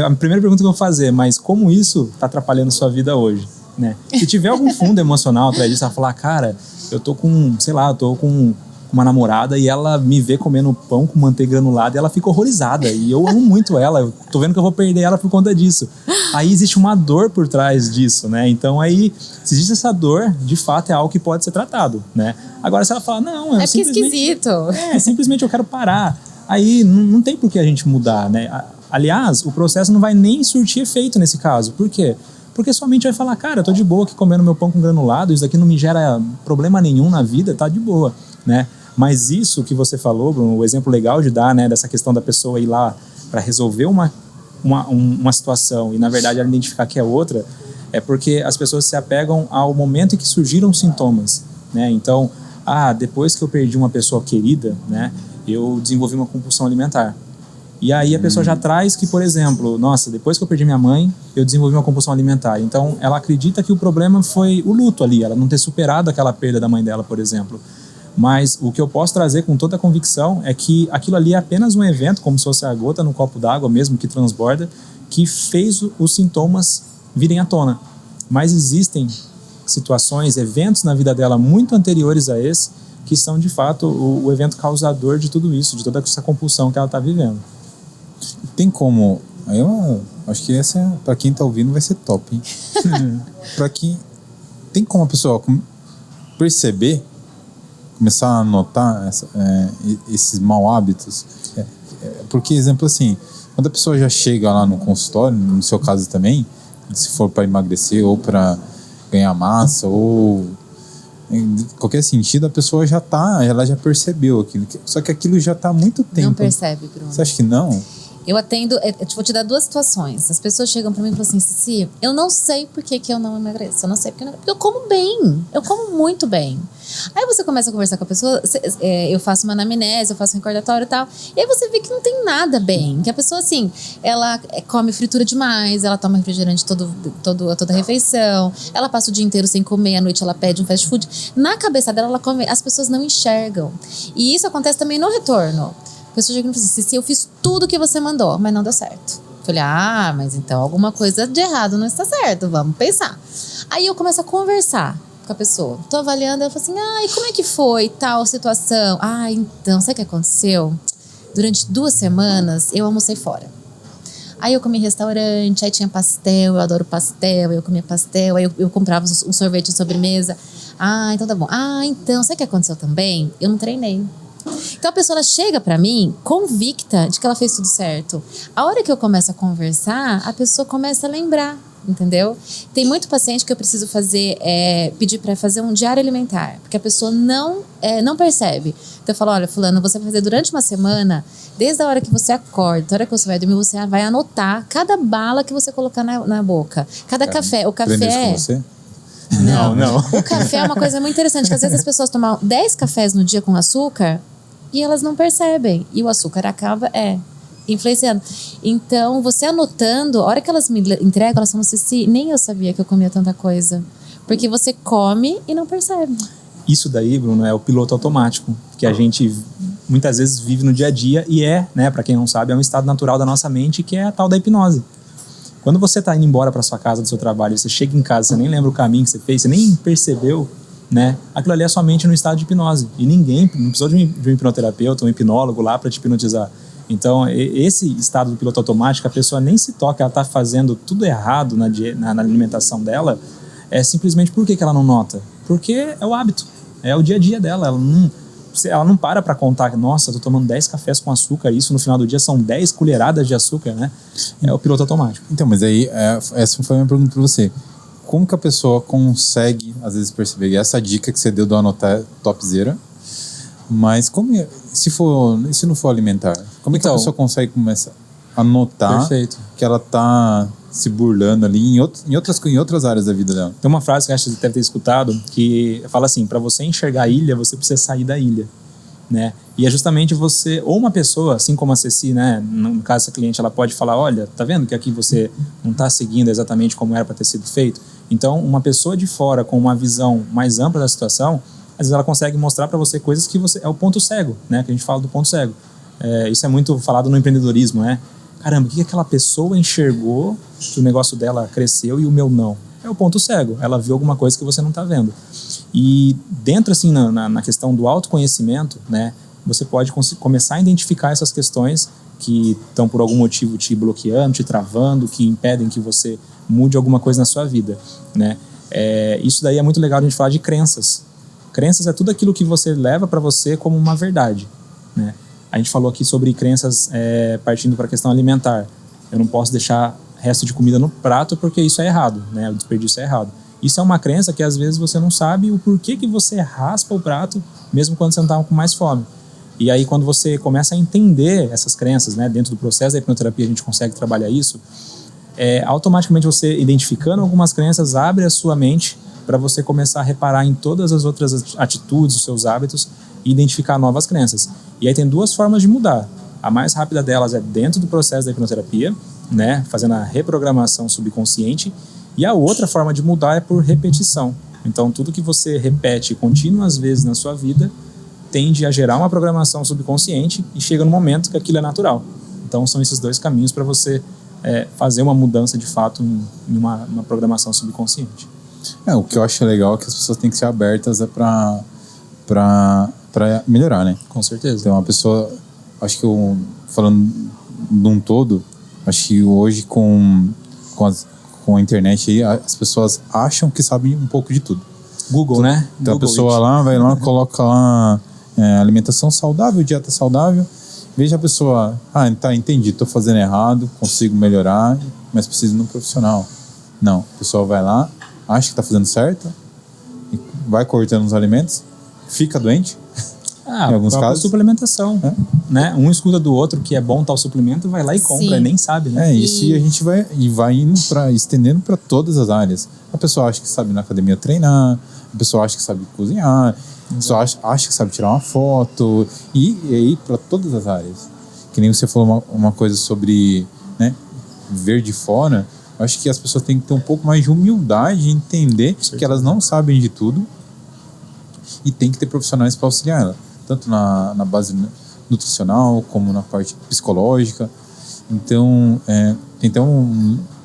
A primeira pergunta que eu vou fazer, mas como isso está atrapalhando sua vida hoje? Né? Se tiver algum fundo emocional atrás disso, ela falar, cara, eu tô com uma namorada e ela me vê comendo pão com manteiga granulada e ela fica horrorizada. E eu amo muito ela, eu tô vendo que eu vou perder ela por conta disso. Aí existe uma dor por trás disso, né? Então aí, se existe essa dor, de fato é algo que pode ser tratado, né? Agora se ela fala, não, É porque é esquisito. Simplesmente eu quero parar. Aí não tem por que a gente mudar, né? Aliás, o processo não vai nem surtir efeito nesse caso. Por quê? Porque sua mente vai falar, cara, eu tô de boa aqui comendo meu pão com granulado, isso daqui não me gera problema nenhum na vida, tá de boa, né? Mas isso que você falou, Bruno, o exemplo legal de dar, né, dessa questão da pessoa ir lá para resolver uma situação e, na verdade, ela identificar que é outra, é porque as pessoas se apegam ao momento em que surgiram os sintomas, né? Então, depois que eu perdi uma pessoa querida, né, eu desenvolvi uma compulsão alimentar. E aí a pessoa já traz que, por exemplo, nossa, depois que eu perdi minha mãe, eu desenvolvi uma compulsão alimentar. Então, ela acredita que o problema foi o luto ali, ela não ter superado aquela perda da mãe dela, por exemplo. Mas o que eu posso trazer com toda a convicção é que aquilo ali é apenas um evento, como se fosse a gota no copo d'água mesmo, que transborda, que fez os sintomas virem à tona. Mas existem situações, eventos na vida dela muito anteriores a esse, que são de fato o evento causador de tudo isso, de toda essa compulsão que ela está vivendo. Tem como... Eu acho que essa, para quem tá ouvindo, vai ser top, hein? Tem como a pessoa perceber, começar a notar esses maus hábitos? Porque, exemplo assim, quando a pessoa já chega lá no consultório, no seu caso também, se for para emagrecer ou para ganhar massa ou em qualquer sentido, a pessoa ela já percebeu aquilo. Só que aquilo já está há muito tempo. Não percebe, Bruno. Você acha que não? Eu atendo, vou te dar duas situações. As pessoas chegam pra mim e falam assim, Cici, eu não sei por que eu não emagreço. Eu não sei porque eu como bem. Eu como muito bem. Aí você começa a conversar com a pessoa, eu faço uma anamnese, eu faço um recordatório e tal. E aí você vê que não tem nada bem. Que a pessoa, assim, ela come fritura demais, ela toma refrigerante toda refeição, ela passa o dia inteiro sem comer, à noite ela pede um fast food. Na cabeça dela, ela come, as pessoas não enxergam. E isso acontece também no retorno. A pessoa chega e fala assim, Cici, eu fiz tudo que você mandou, mas não deu certo. Falei, mas então alguma coisa de errado não está certo, vamos pensar. Aí eu começo a conversar com a pessoa. Tô avaliando, ela fala assim, e como é que foi tal situação? Então, sabe o que aconteceu? Durante 2 semanas, eu almocei fora. Aí eu comi em restaurante, aí tinha pastel, eu adoro pastel, eu comia pastel, aí eu comprava um sorvete de sobremesa. Então tá bom. Então, sabe o que aconteceu também? Eu não treinei. Então a pessoa ela chega pra mim convicta de que ela fez tudo certo. A hora que eu começo a conversar, a pessoa começa a lembrar entendeu? Tem muito paciente que eu preciso pedir para fazer um diário alimentar, porque a pessoa não percebe. Então eu falo, olha, fulano, você vai fazer durante uma semana, desde a hora que você acorda, da hora que você vai dormir, você vai anotar cada bala que você colocar na boca, cada café. O café... Com você? Não. O café é uma coisa muito interessante, que às vezes as pessoas tomam 10 cafés no dia com açúcar e elas não percebem. E o açúcar acaba influenciando. Então, você anotando, a hora que elas me entregam, elas falam assim, nem eu sabia que eu comia tanta coisa. Porque você come e não percebe. Isso daí, Bruno, é o piloto automático, que a gente muitas vezes vive no dia a dia e né, para quem não sabe, é um estado natural da nossa mente, que é a tal da hipnose. Quando você está indo embora para sua casa do seu trabalho, você chega em casa, você nem lembra o caminho que você fez, você nem percebeu, né? Aquilo ali é sua mente no estado de hipnose. E ninguém, não precisou de um hipnoterapeuta, um hipnólogo lá para te hipnotizar. Então, esse estado do piloto automático, a pessoa nem se toca, ela está fazendo tudo errado na alimentação dela, simplesmente por que ela não nota? Porque é o hábito, é o dia a dia dela. Ela não para contar, nossa, estou tomando 10 cafés com açúcar, isso no final do dia são 10 colheradas de açúcar, né? É o piloto automático. Então, mas aí, essa foi a minha pergunta para você. Como que a pessoa consegue, às vezes, perceber? E essa dica que você deu do anotar topzera, mas se não for alimentar, como é que a pessoa consegue começar a notar Perfeito. que ela está se burlando ali em outras áreas da vida dela? Tem uma frase que eu acho que você deve ter escutado, que fala assim, para você enxergar a ilha, você precisa sair da ilha, né? E é justamente você, ou uma pessoa, assim como a Ceci, né? No caso, essa cliente, ela pode falar, olha, tá vendo que aqui você não está seguindo exatamente como era para ter sido feito? Então, uma pessoa de fora, com uma visão mais ampla da situação, às vezes ela consegue mostrar para você coisas que é o ponto cego, né? Que a gente fala do ponto cego. Isso é muito falado no empreendedorismo, né? Caramba, o que aquela pessoa enxergou que o negócio dela cresceu e o meu não? É o ponto cego. Ela viu alguma coisa que você não está vendo. E dentro, assim, na questão do autoconhecimento, né? Você pode começar a identificar essas questões que estão por algum motivo te bloqueando, te travando, que impedem que você mude alguma coisa na sua vida, né? Isso daí é muito legal a gente falar de crenças. Crenças é tudo aquilo que você leva para você como uma verdade, né? A gente falou aqui sobre crenças partindo para a questão alimentar. Eu não posso deixar resto de comida no prato porque isso é errado, né? O desperdício é errado. Isso é uma crença que às vezes você não sabe o porquê que você raspa o prato mesmo quando você não está com mais fome. E aí quando você começa a entender essas crenças, né? Dentro do processo da hipnoterapia a gente consegue trabalhar isso. Automaticamente você identificando algumas crenças abre a sua mente para você começar a reparar em todas as outras atitudes, os seus hábitos e identificar novas crenças. E aí tem duas formas de mudar. A mais rápida delas é dentro do processo da hipnoterapia, né, fazendo a reprogramação subconsciente, e a outra forma de mudar é por repetição. Então tudo que você repete contínuas vezes na sua vida tende a gerar uma programação subconsciente e chega no momento que aquilo é natural. Então são esses dois caminhos para você fazer uma mudança de fato em uma programação subconsciente. O que eu acho legal é que as pessoas têm que ser abertas para melhorar, né? Com certeza. Então, a pessoa, acho que falando de um todo, acho que hoje com a internet aí, as pessoas acham que sabem um pouco de tudo. Google, né? Então Google a pessoa vai lá, coloca lá alimentação saudável, dieta saudável. Veja a pessoa, tá, entendi, tô fazendo errado, consigo melhorar, mas preciso de um profissional. Não, a pessoa vai lá, acha que tá fazendo certo, e vai cortando os alimentos, fica doente. Em alguns casos. Suplementação, né? Um escuta do outro que é bom tal suplemento, vai lá e compra, e nem sabe, né? Isso, e a gente vai indo estendendo para todas as áreas. A pessoa acha que sabe na academia treinar, a pessoa acha que sabe cozinhar, a pessoa acha que sabe tirar uma foto, e aí para todas as áreas. Que nem você falou uma coisa sobre, né, ver de fora. Eu acho que as pessoas têm que ter um pouco mais de humildade e entender que elas não sabem de tudo e tem que ter profissionais para auxiliar ela, tanto na base nutricional como na parte psicológica. Então,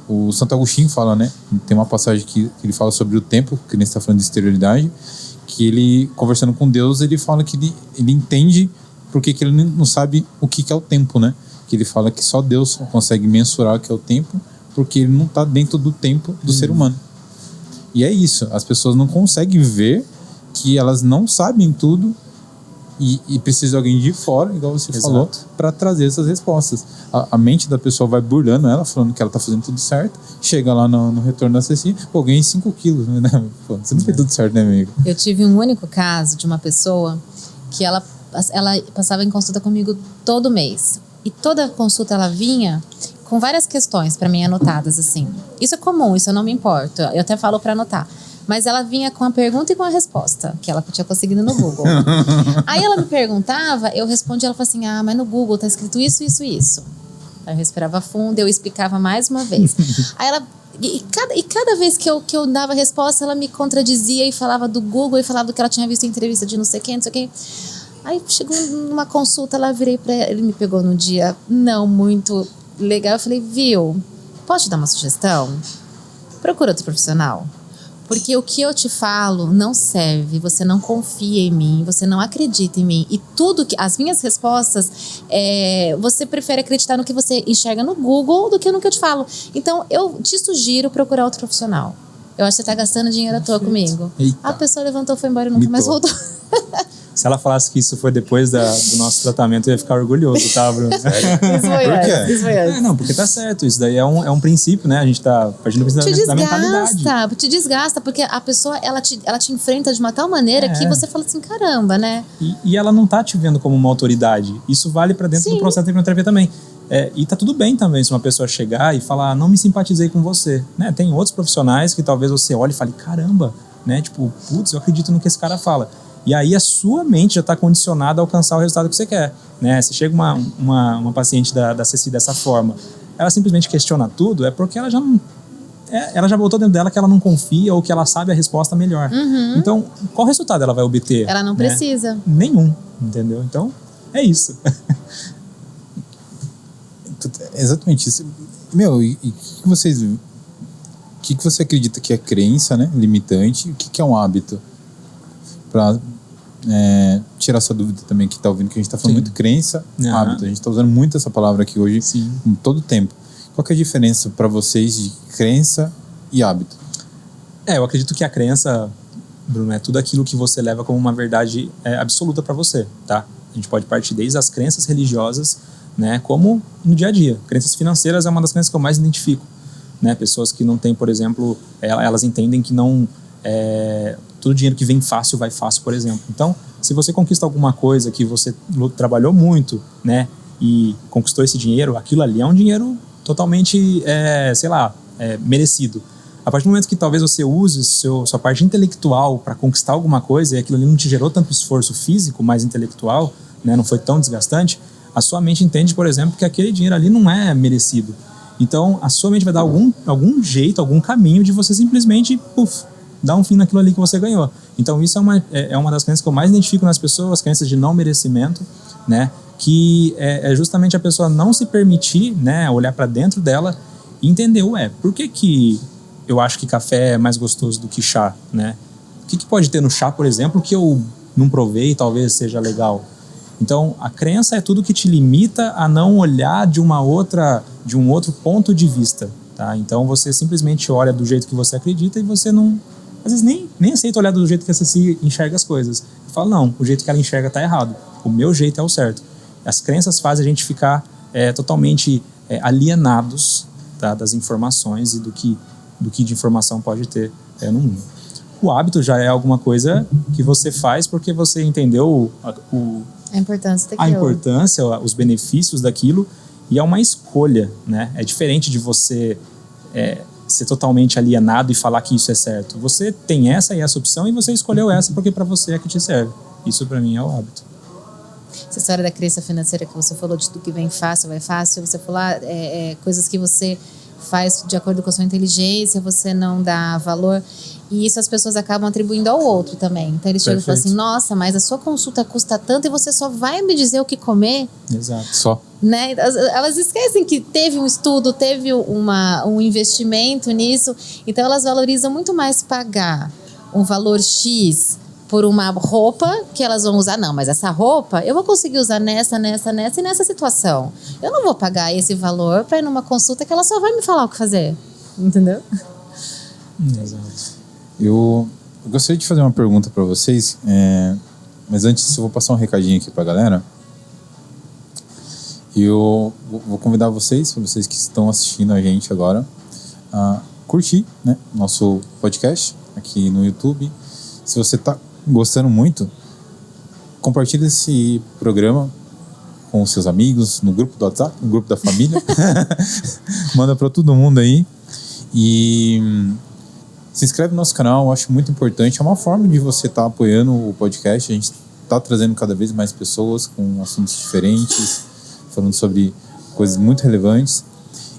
o Santo Agostinho fala, né? Tem uma passagem que ele fala sobre o tempo, que ele está falando de exterioridade, que ele, conversando com Deus, ele fala que ele entende porque que ele não sabe o que é o tempo, né? Que ele fala que só Deus consegue mensurar o que é o tempo, porque ele não está dentro do tempo do ser humano. E é isso, as pessoas não conseguem ver que elas não sabem tudo E precisa de alguém de fora, igual você Exato. falou, para trazer essas respostas. A mente da pessoa vai burlando ela, falando que ela tá fazendo tudo certo. Chega lá no retorno da Ceci, pô, ganhei 5 quilos, né? Pô, você não fez tudo certo, né, amigo? Eu tive um único caso de uma pessoa que ela passava em consulta comigo todo mês. E toda consulta ela vinha com várias questões para mim anotadas, assim. Isso é comum, isso eu não me importo. Eu até falo para anotar. Mas ela vinha com a pergunta e com a resposta, que ela tinha conseguido no Google. Aí ela me perguntava, eu respondia, ela falava assim, mas no Google tá escrito isso, isso e isso. Aí eu respirava fundo, eu explicava mais uma vez. Aí ela... E cada vez que eu dava resposta, ela me contradizia e falava do Google e falava do que ela tinha visto em entrevista de não sei quem, não sei quem. Aí chegou numa consulta, ela virei pra ele, me pegou num dia não muito legal. Eu falei, viu, posso te dar uma sugestão? Procura outro profissional. Porque o que eu te falo não serve, você não confia em mim, você não acredita em mim. E tudo que as minhas respostas, você prefere acreditar no que você enxerga no Google do que no que eu te falo. Então, eu te sugiro procurar outro profissional. Eu acho que você está gastando dinheiro à toa comigo. Eita. A pessoa levantou, foi embora e nunca mais voltou. Se ela falasse que isso foi depois do nosso tratamento, eu ia ficar orgulhoso, tá, Bruno? Isso foi Por quê? antes, isso foi antes. Não, porque tá certo. Isso daí é um princípio, né? A gente tá partindo da mentalidade. Te desgasta, porque a pessoa, ela te enfrenta de uma tal maneira que você fala assim, caramba, né? E ela não tá te vendo como uma autoridade. Isso vale pra dentro Sim. do processo de hipnoterapia também. E tá tudo bem também se uma pessoa chegar e falar, não me simpatizei com você. Né? Tem outros profissionais que talvez você olhe e fale, caramba, né? Tipo, putz, eu acredito no que esse cara fala. E aí a sua mente já está condicionada a alcançar o resultado que você quer. Né? Se chega uma paciente da Ceci dessa forma, ela simplesmente questiona tudo, é porque ela já não... ela já botou dentro dela que ela não confia ou que ela sabe a resposta melhor. Uhum. Então, qual resultado ela vai obter? Ela não precisa. Nenhum, entendeu? Então, é isso. Exatamente isso. Meu, e o que você acredita que é crença, né, limitante, e o que é um hábito? Para tirar essa dúvida também que tá ouvindo, que a gente tá falando muito crença, hábito. A gente tá usando muito essa palavra aqui hoje, em todo tempo. Qual que é a diferença para vocês de crença e hábito? Eu acredito que a crença, Bruno, é tudo aquilo que você leva como uma verdade absoluta para você, tá? A gente pode partir desde as crenças religiosas, né, como no dia a dia. Crenças financeiras é uma das crenças que eu mais identifico, né? Pessoas que não têm, por exemplo, elas entendem que não todo dinheiro que vem fácil vai fácil, por exemplo. Então, se você conquista alguma coisa que você trabalhou muito, né, e conquistou esse dinheiro, aquilo ali é um dinheiro totalmente, merecido. A partir do momento que talvez você use sua parte intelectual para conquistar alguma coisa e aquilo ali não te gerou tanto esforço físico, mas intelectual, né, não foi tão desgastante, a sua mente entende, por exemplo, que aquele dinheiro ali não é merecido. Então, a sua mente vai dar algum jeito, algum caminho de você simplesmente, dar um fim naquilo ali que você ganhou. Então, isso é uma das crenças que eu mais identifico nas pessoas, crenças de não merecimento, né? Que é justamente a pessoa não se permitir, né, olhar para dentro dela e entender, por que eu acho que café é mais gostoso do que chá, né? O que pode ter no chá, por exemplo, que eu não provei e talvez seja legal? Então, a crença é tudo que te limita a não olhar de um outro ponto de vista, tá? Então, você simplesmente olha do jeito que você acredita e você não... Às vezes nem aceita olhar do jeito que você se enxerga as coisas. Fala, não, o jeito que ela enxerga tá errado. O meu jeito é o certo. As crenças fazem a gente ficar totalmente alienados, tá, das informações e do que de informação pode ter no mundo. O hábito já é alguma coisa que você faz porque você entendeu A importância daquilo. Os benefícios daquilo, e é uma escolha, né? É diferente de você ser totalmente alienado e falar que isso é certo. Você tem essa e essa opção e você escolheu essa porque para você é que te serve. Isso para mim é o hábito. Essa história da crença financeira que você falou, de tudo que vem fácil, vai fácil, você falou coisas que você faz de acordo com a sua inteligência, você não dá valor, e isso as pessoas acabam atribuindo ao outro também. Então eles chegam e falam assim, nossa, mas a sua consulta custa tanto e você só vai me dizer o que comer? Exato. Só. Né? Elas esquecem que teve um estudo, teve um investimento nisso, então elas valorizam muito mais pagar um valor X por uma roupa que elas vão usar. Não, mas essa roupa eu vou conseguir usar nessa e nessa situação. Eu não vou pagar esse valor para ir numa consulta que ela só vai me falar o que fazer. Entendeu? Exato. Eu gostaria de fazer uma pergunta para vocês. Mas antes, eu vou passar um recadinho aqui pra galera. Eu vou convidar vocês que estão assistindo a gente agora, a curtir, né, nosso podcast aqui no YouTube. Se você tá gostando muito, compartilhe esse programa com os seus amigos, no grupo do WhatsApp, no grupo da família. Manda para todo mundo aí. E se inscreve no nosso canal, eu acho muito importante. É uma forma de você estar apoiando o podcast. A gente está trazendo cada vez mais pessoas com assuntos diferentes, falando sobre coisas muito relevantes.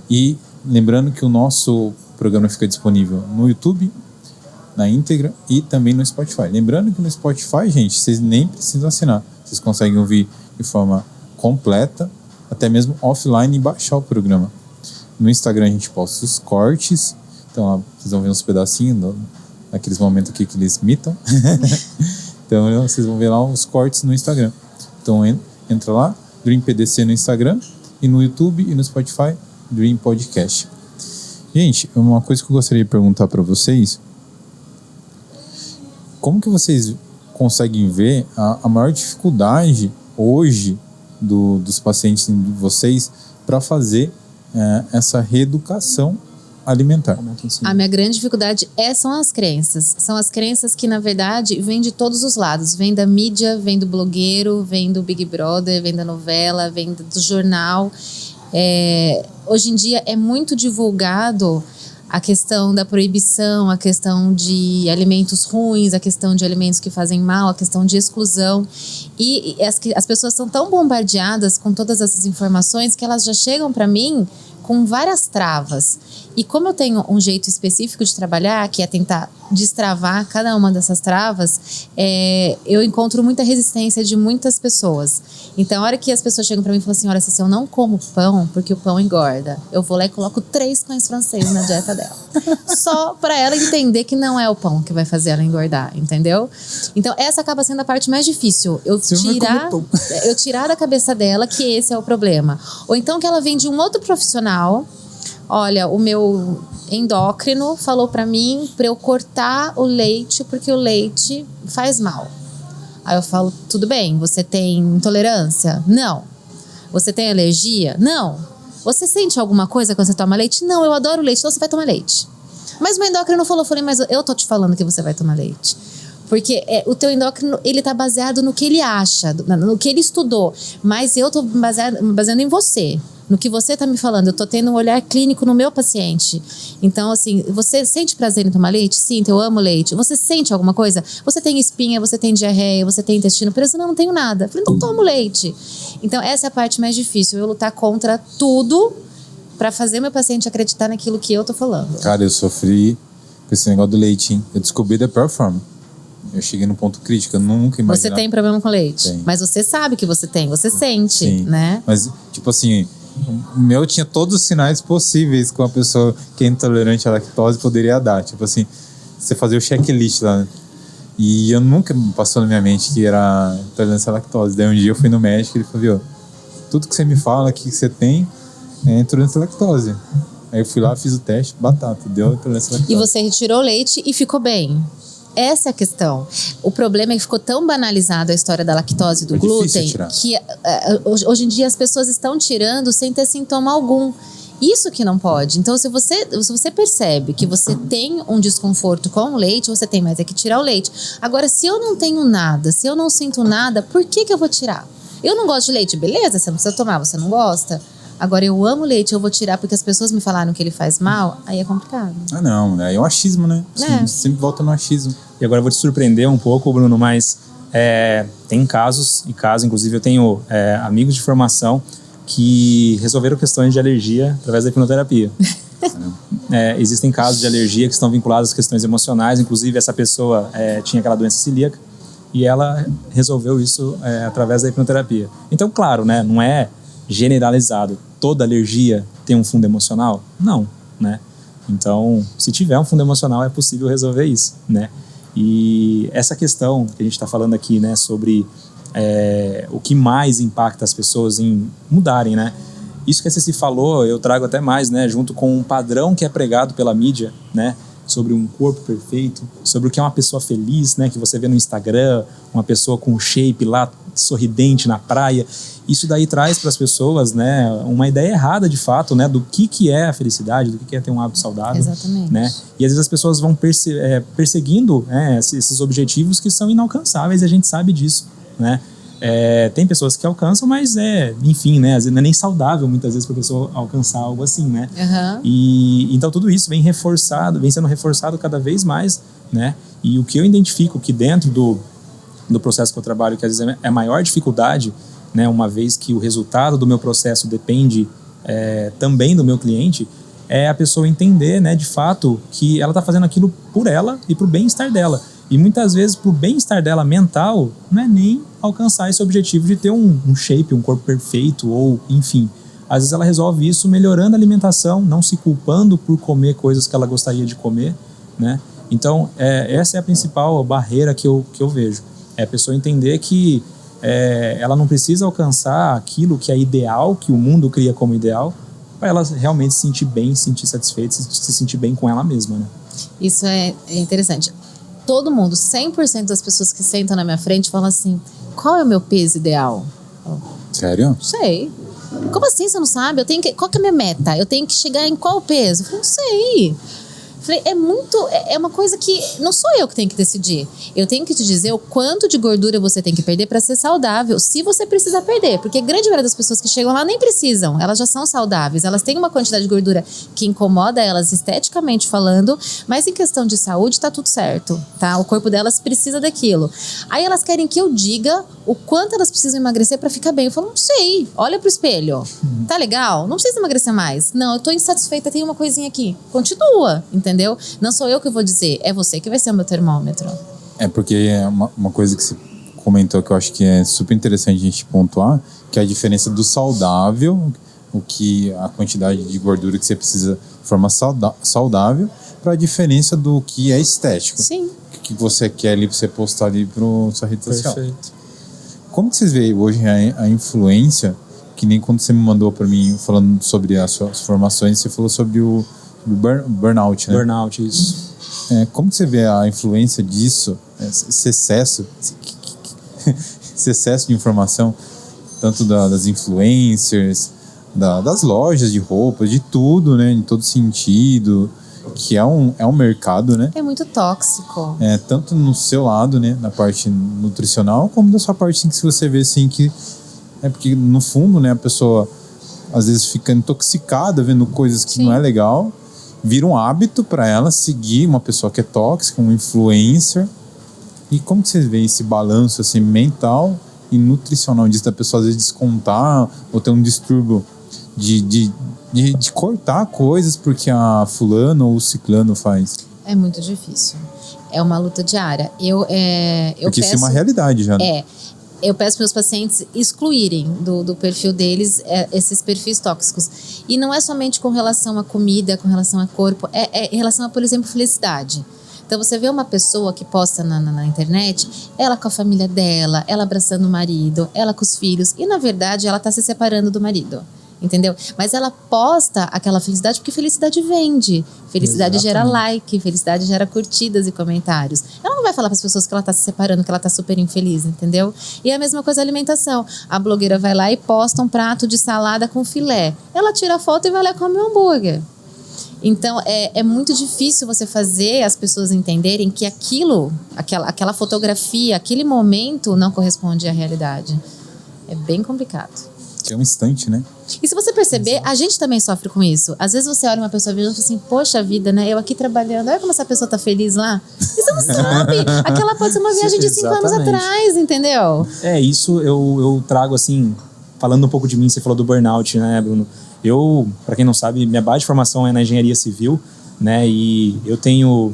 E lembrando que o nosso programa fica disponível no YouTube, na íntegra, e também no Spotify. Lembrando que no Spotify, gente, vocês nem precisam assinar. Vocês conseguem ouvir de forma completa, até mesmo offline, e baixar o programa. No Instagram a gente posta os cortes. Então lá vocês vão ver uns pedacinhos naqueles momentos aqui que eles mitam. Então vocês vão ver lá os cortes no Instagram. Então entra lá, Dream PDC no Instagram, e no YouTube e no Spotify, Dream Podcast. Gente, uma coisa que eu gostaria de perguntar para vocês: como que vocês conseguem ver a maior dificuldade hoje dos pacientes de vocês para fazer essa reeducação alimentar? A minha grande dificuldade são as crenças. São as crenças que, na verdade, vêm de todos os lados. Vem da mídia, vem do blogueiro, vem do Big Brother, vem da novela, vem do jornal. Hoje em dia é muito divulgado a questão da proibição, a questão de alimentos ruins, a questão de alimentos que fazem mal, a questão de exclusão. E as pessoas são tão bombardeadas com todas essas informações que elas já chegam para mim com várias travas. E como eu tenho um jeito específico de trabalhar, que é tentar destravar cada uma dessas travas, eu encontro muita resistência de muitas pessoas. Então, a hora que as pessoas chegam pra mim e falam assim: olha, se eu não como pão, porque o pão engorda, eu vou lá e coloco 3 pães franceses na dieta dela. Só pra ela entender que não é o pão que vai fazer ela engordar, entendeu? Então, essa acaba sendo a parte mais difícil. Eu tirar da cabeça dela que esse é o problema. Ou então que ela vem de um outro profissional. Olha, o meu endócrino falou pra mim pra eu cortar o leite porque o leite faz mal. Aí eu falo: tudo bem, você tem intolerância? Não. Você tem alergia? Não. Você sente alguma coisa quando você toma leite? Não, eu adoro leite, então você vai tomar leite. Mas o meu endócrino falou, eu falei: mas eu tô te falando que você vai tomar leite. Porque o teu endócrino, ele tá baseado no que ele acha, no que ele estudou. Mas eu tô baseando em você. No que você tá me falando, eu tô tendo um olhar clínico no meu paciente. Então, assim, você sente prazer em tomar leite? Sim, eu amo leite. Você sente alguma coisa? Você tem espinha, você tem diarreia, você tem intestino preso? Não tenho nada. Eu falei: então tomo leite. Então, essa é a parte mais difícil, eu lutar contra tudo pra fazer meu paciente acreditar naquilo que eu tô falando. Cara, eu sofri com esse negócio do leite, hein? Eu descobri da pior forma. Eu cheguei no ponto crítico, eu nunca imaginava. Você tem problema com leite? Tem. Mas você sabe que você tem, você sente, sim, né? Mas, tipo assim, o meu tinha todos os sinais possíveis que uma pessoa que é intolerante à lactose poderia dar. Tipo assim, você fazia o checklist lá, né? E eu nunca passou na minha mente que era intolerância à lactose. Daí um dia eu fui no médico e ele falou: viu, tudo que você me fala que você tem é intolerância à lactose. Aí eu fui lá, fiz o teste, batata, deu intolerância à lactose. E você retirou o leite e ficou bem. Essa é a questão. O problema é que ficou tão banalizado a história da lactose e do glúten que hoje em dia as pessoas estão tirando sem ter sintoma algum. Isso que não pode. Então, se você percebe que você tem um desconforto com o leite, você tem mais é que tirar o leite. Agora, se eu não tenho nada, se eu não sinto nada, por que eu vou tirar? Eu não gosto de leite, beleza, você não precisa tomar, você não gosta. Agora, eu amo leite, eu vou tirar porque as pessoas me falaram que ele faz mal, aí é complicado. Ah, não, aí é um achismo, né? Sempre volta no achismo. E agora eu vou te surpreender um pouco, Bruno, mas tem casos, inclusive eu tenho amigos de formação que resolveram questões de alergia através da hipnoterapia. Existem casos de alergia que estão vinculados às questões emocionais, inclusive essa pessoa tinha aquela doença celíaca e ela resolveu isso através da hipnoterapia. Então, claro, né, não é generalizado. Toda alergia tem um fundo emocional? Não, né? Então, se tiver um fundo emocional, é possível resolver isso, né? E essa questão que a gente está falando aqui, né, sobre o que mais impacta as pessoas em mudarem, né? Isso que a Ceci falou, eu trago até mais, né, junto com um padrão que é pregado pela mídia, né? sobre um corpo perfeito, sobre o que é uma pessoa feliz, né? Que você vê no Instagram, uma pessoa com shape lá, sorridente na praia. Isso daí traz para as pessoas, né, uma ideia errada de fato, né, do que é a felicidade, do que é ter um hábito saudável. Exatamente. Né? E às vezes as pessoas vão perseguindo esses objetivos que são inalcançáveis e a gente sabe disso, né? Tem pessoas que alcançam, mas enfim, né, às vezes não é nem saudável muitas vezes para a pessoa alcançar algo assim, né? Uhum. E então tudo isso vem sendo reforçado cada vez mais, né? E o que eu identifico que dentro do processo que eu trabalho, que às vezes é a maior dificuldade, né, uma vez que o resultado do meu processo depende também do meu cliente, é a pessoa entender, né, de fato, que ela está fazendo aquilo por ela e para o bem-estar dela. E muitas vezes, para o bem-estar dela mental, não é nem alcançar esse objetivo de ter um shape, um corpo perfeito, ou enfim. Às vezes ela resolve isso melhorando a alimentação, não se culpando por comer coisas que ela gostaria de comer, né? Então, essa é a principal barreira que eu vejo. É a pessoa entender que ela não precisa alcançar aquilo que é ideal, que o mundo cria como ideal, para ela realmente se sentir bem, se sentir satisfeita, se sentir bem com ela mesma, né? Isso é interessante. Todo mundo, 100% das pessoas que sentam na minha frente falam assim, qual é o meu peso ideal? Sério? Sei. Como assim você não sabe? Qual que é a minha meta? Eu tenho que chegar em qual peso? Eu falei, não sei. Falei, é uma coisa que não sou eu que tenho que decidir. Eu tenho que te dizer o quanto de gordura você tem que perder para ser saudável, se você precisar perder. Porque a grande maioria das pessoas que chegam lá nem precisam, elas já são saudáveis, elas têm uma quantidade de gordura que incomoda elas esteticamente falando, mas em questão de saúde tá tudo certo, tá? O corpo delas precisa daquilo. Aí elas querem que eu diga o quanto elas precisam emagrecer para ficar bem. Eu falo, não sei, olha pro espelho. Tá legal? Não precisa emagrecer mais. Não, eu tô insatisfeita, tem uma coisinha aqui. Continua, entendeu? Não sou eu que vou dizer, é você que vai ser o meu termômetro. Porque é uma coisa que você comentou que eu acho que é super interessante a gente pontuar, que é a diferença do saudável, a quantidade de gordura que você precisa de forma saudável, para a diferença do que é estético. Sim. O que você quer ali para você postar ali para sua rede social. Perfeito. Como que vocês veem hoje a influência, que nem quando você me mandou para mim falando sobre as suas formações, você falou sobre o burnout, né? Burnout, isso. Como que você vê a influência disso, esse excesso de informação, tanto das influencers, das lojas de roupas, de tudo, né? Em todo sentido, que é um mercado, né? É muito tóxico. Tanto no seu lado, né? Na parte nutricional, como da sua parte, assim, que você vê, assim, que... porque, no fundo, né? A pessoa, às vezes, fica intoxicada vendo coisas que Sim. não é legal. Vira um hábito para ela seguir uma pessoa que é tóxica, um influencer. E como que vocês veem esse balanço assim, mental e nutricional disso, da pessoa às vezes descontar ou ter um distúrbio de cortar coisas porque a fulano ou o ciclano faz? É muito difícil. É uma luta diária. Porque isso é uma realidade já. Eu peço para meus pacientes excluírem do perfil deles esses perfis tóxicos. E não é somente com relação à comida, com relação ao corpo, é em relação a, por exemplo, felicidade. Então você vê uma pessoa que posta na internet, ela com a família dela, ela abraçando o marido, ela com os filhos, e na verdade ela está se separando do marido. Entendeu? Mas ela posta aquela felicidade porque felicidade vende. Felicidade gera like, felicidade gera curtidas e comentários. Ela não vai falar para as pessoas que ela está se separando, que ela está super infeliz, entendeu? E a mesma coisa a alimentação. A blogueira vai lá e posta um prato de salada com filé. Ela tira a foto e vai lá e come um hambúrguer. Então, é muito difícil você fazer as pessoas entenderem que aquela fotografia, aquele momento não corresponde à realidade. É bem complicado. Que é um instante, né? E se você perceber, a gente também sofre com isso. Às vezes você olha uma pessoa e fala assim, poxa vida, né? Eu aqui trabalhando, olha como essa pessoa tá feliz lá. E você não sabe. Aquela pode ser uma viagem de 5 anos atrás, entendeu? Isso eu trago assim, falando um pouco de mim, você falou do burnout, né, Bruno? Eu, para quem não sabe, minha base de formação é na engenharia civil, né? E eu tenho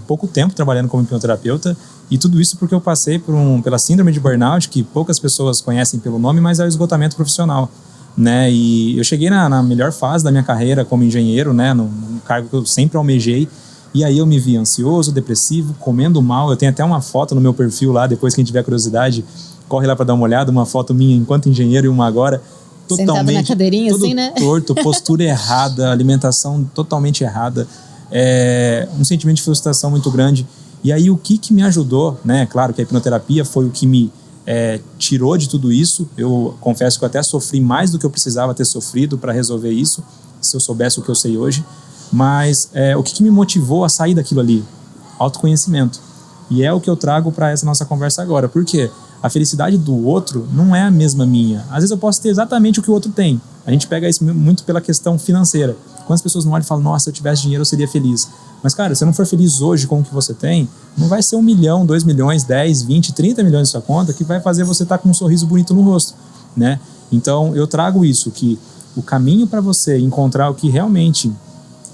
pouco tempo trabalhando como hipnoterapeuta. E tudo isso porque eu passei pela síndrome de burnout, que poucas pessoas conhecem pelo nome, mas é o esgotamento profissional, né? E eu cheguei na melhor fase da minha carreira como engenheiro, né? Num cargo que eu sempre almejei. E aí eu me vi ansioso, depressivo, comendo mal. Eu tenho até uma foto no meu perfil lá, depois quem tiver curiosidade, corre lá para dar uma olhada, uma foto minha enquanto engenheiro e uma agora. Sentado na cadeirinha, tudo assim, né? torto, postura errada, alimentação totalmente errada. um sentimento de frustração muito grande. E aí o que me ajudou, né? Claro que a hipnoterapia foi o que me tirou de tudo isso. Eu confesso que eu até sofri mais do que eu precisava ter sofrido para resolver isso, se eu soubesse o que eu sei hoje. Mas o que me motivou a sair daquilo ali? Autoconhecimento. E é o que eu trago para essa nossa conversa agora. Por quê? A felicidade do outro não é a mesma minha. Às vezes eu posso ter exatamente o que o outro tem. A gente pega isso muito pela questão financeira. Quantas pessoas não olham e falam, nossa, se eu tivesse dinheiro eu seria feliz. Mas, cara, se você não for feliz hoje com o que você tem, não vai ser 1 milhão, 2 milhões, 10, 20, 30 milhões na sua conta que vai fazer você estar com um sorriso bonito no rosto, né? Então, eu trago isso, que o caminho para você encontrar o que realmente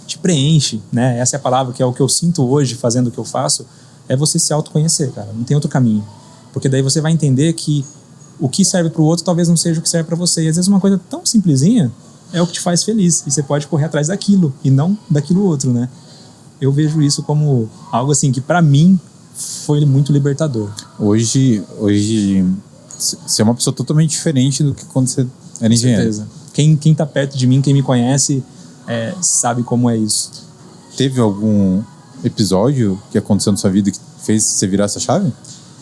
te preenche, né? Essa é a palavra que é o que eu sinto hoje fazendo o que eu faço, é você se autoconhecer, cara. Não tem outro caminho. Porque daí você vai entender que o que serve para o outro talvez não seja o que serve para você. E às vezes uma coisa tão simplesinha é o que te faz feliz. E você pode correr atrás daquilo e não daquilo outro, né? Eu vejo isso como algo assim que para mim foi muito libertador. Hoje você é uma pessoa totalmente diferente do que quando você era engenheiro. Com certeza. Quem tá perto de mim, quem me conhece, sabe como é isso. Teve algum episódio que aconteceu na sua vida que fez você virar essa chave?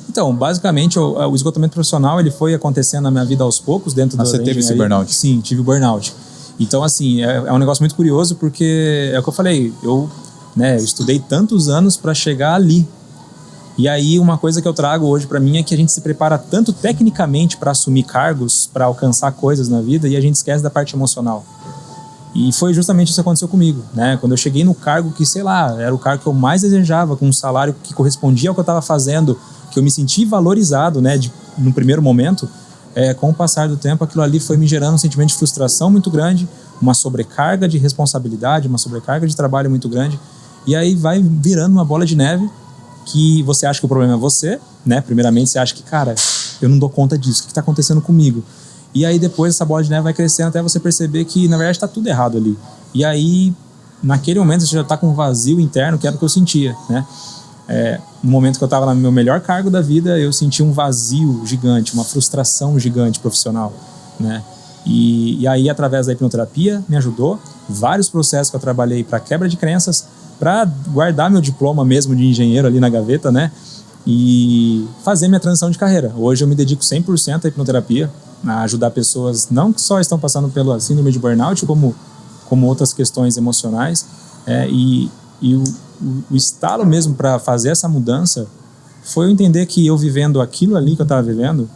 Então, basicamente, o esgotamento profissional ele foi acontecendo na minha vida aos poucos dentro da você teve esse burnout? Sim, tive o burnout. Então, assim, é um negócio muito curioso porque é o que eu falei, eu estudei tantos anos para chegar ali. E aí, uma coisa que eu trago hoje para mim é que a gente se prepara tanto tecnicamente para assumir cargos, para alcançar coisas na vida, e a gente esquece da parte emocional. E foi justamente isso que aconteceu comigo, né? Quando eu cheguei no cargo que, sei lá, era o cargo que eu mais desejava, com um salário que correspondia ao que eu estava fazendo, que eu me senti valorizado, né, no primeiro momento, com o passar do tempo, aquilo ali foi me gerando um sentimento de frustração muito grande, uma sobrecarga de responsabilidade, uma sobrecarga de trabalho muito grande, e aí vai virando uma bola de neve que você acha que o problema é você, né? Primeiramente você acha que, cara, eu não dou conta disso, o que está acontecendo comigo? E aí depois essa bola de neve vai crescendo até você perceber que, na verdade, está tudo errado ali. E aí, naquele momento, você já está com um vazio interno, que era o que eu sentia, né? No momento que eu estava no meu melhor cargo da vida, eu senti um vazio gigante, uma frustração gigante profissional, né? E aí, através da hipnoterapia, me ajudou. Vários processos que eu trabalhei para quebra de crenças, para guardar meu diploma mesmo de engenheiro ali na gaveta, né? E fazer minha transição de carreira. Hoje eu me dedico 100% à hipnoterapia, a ajudar pessoas não que só estão passando pela síndrome de burnout, como outras questões emocionais. E o estalo mesmo para fazer essa mudança foi eu entender que eu vivendo aquilo ali que eu estava vivendo,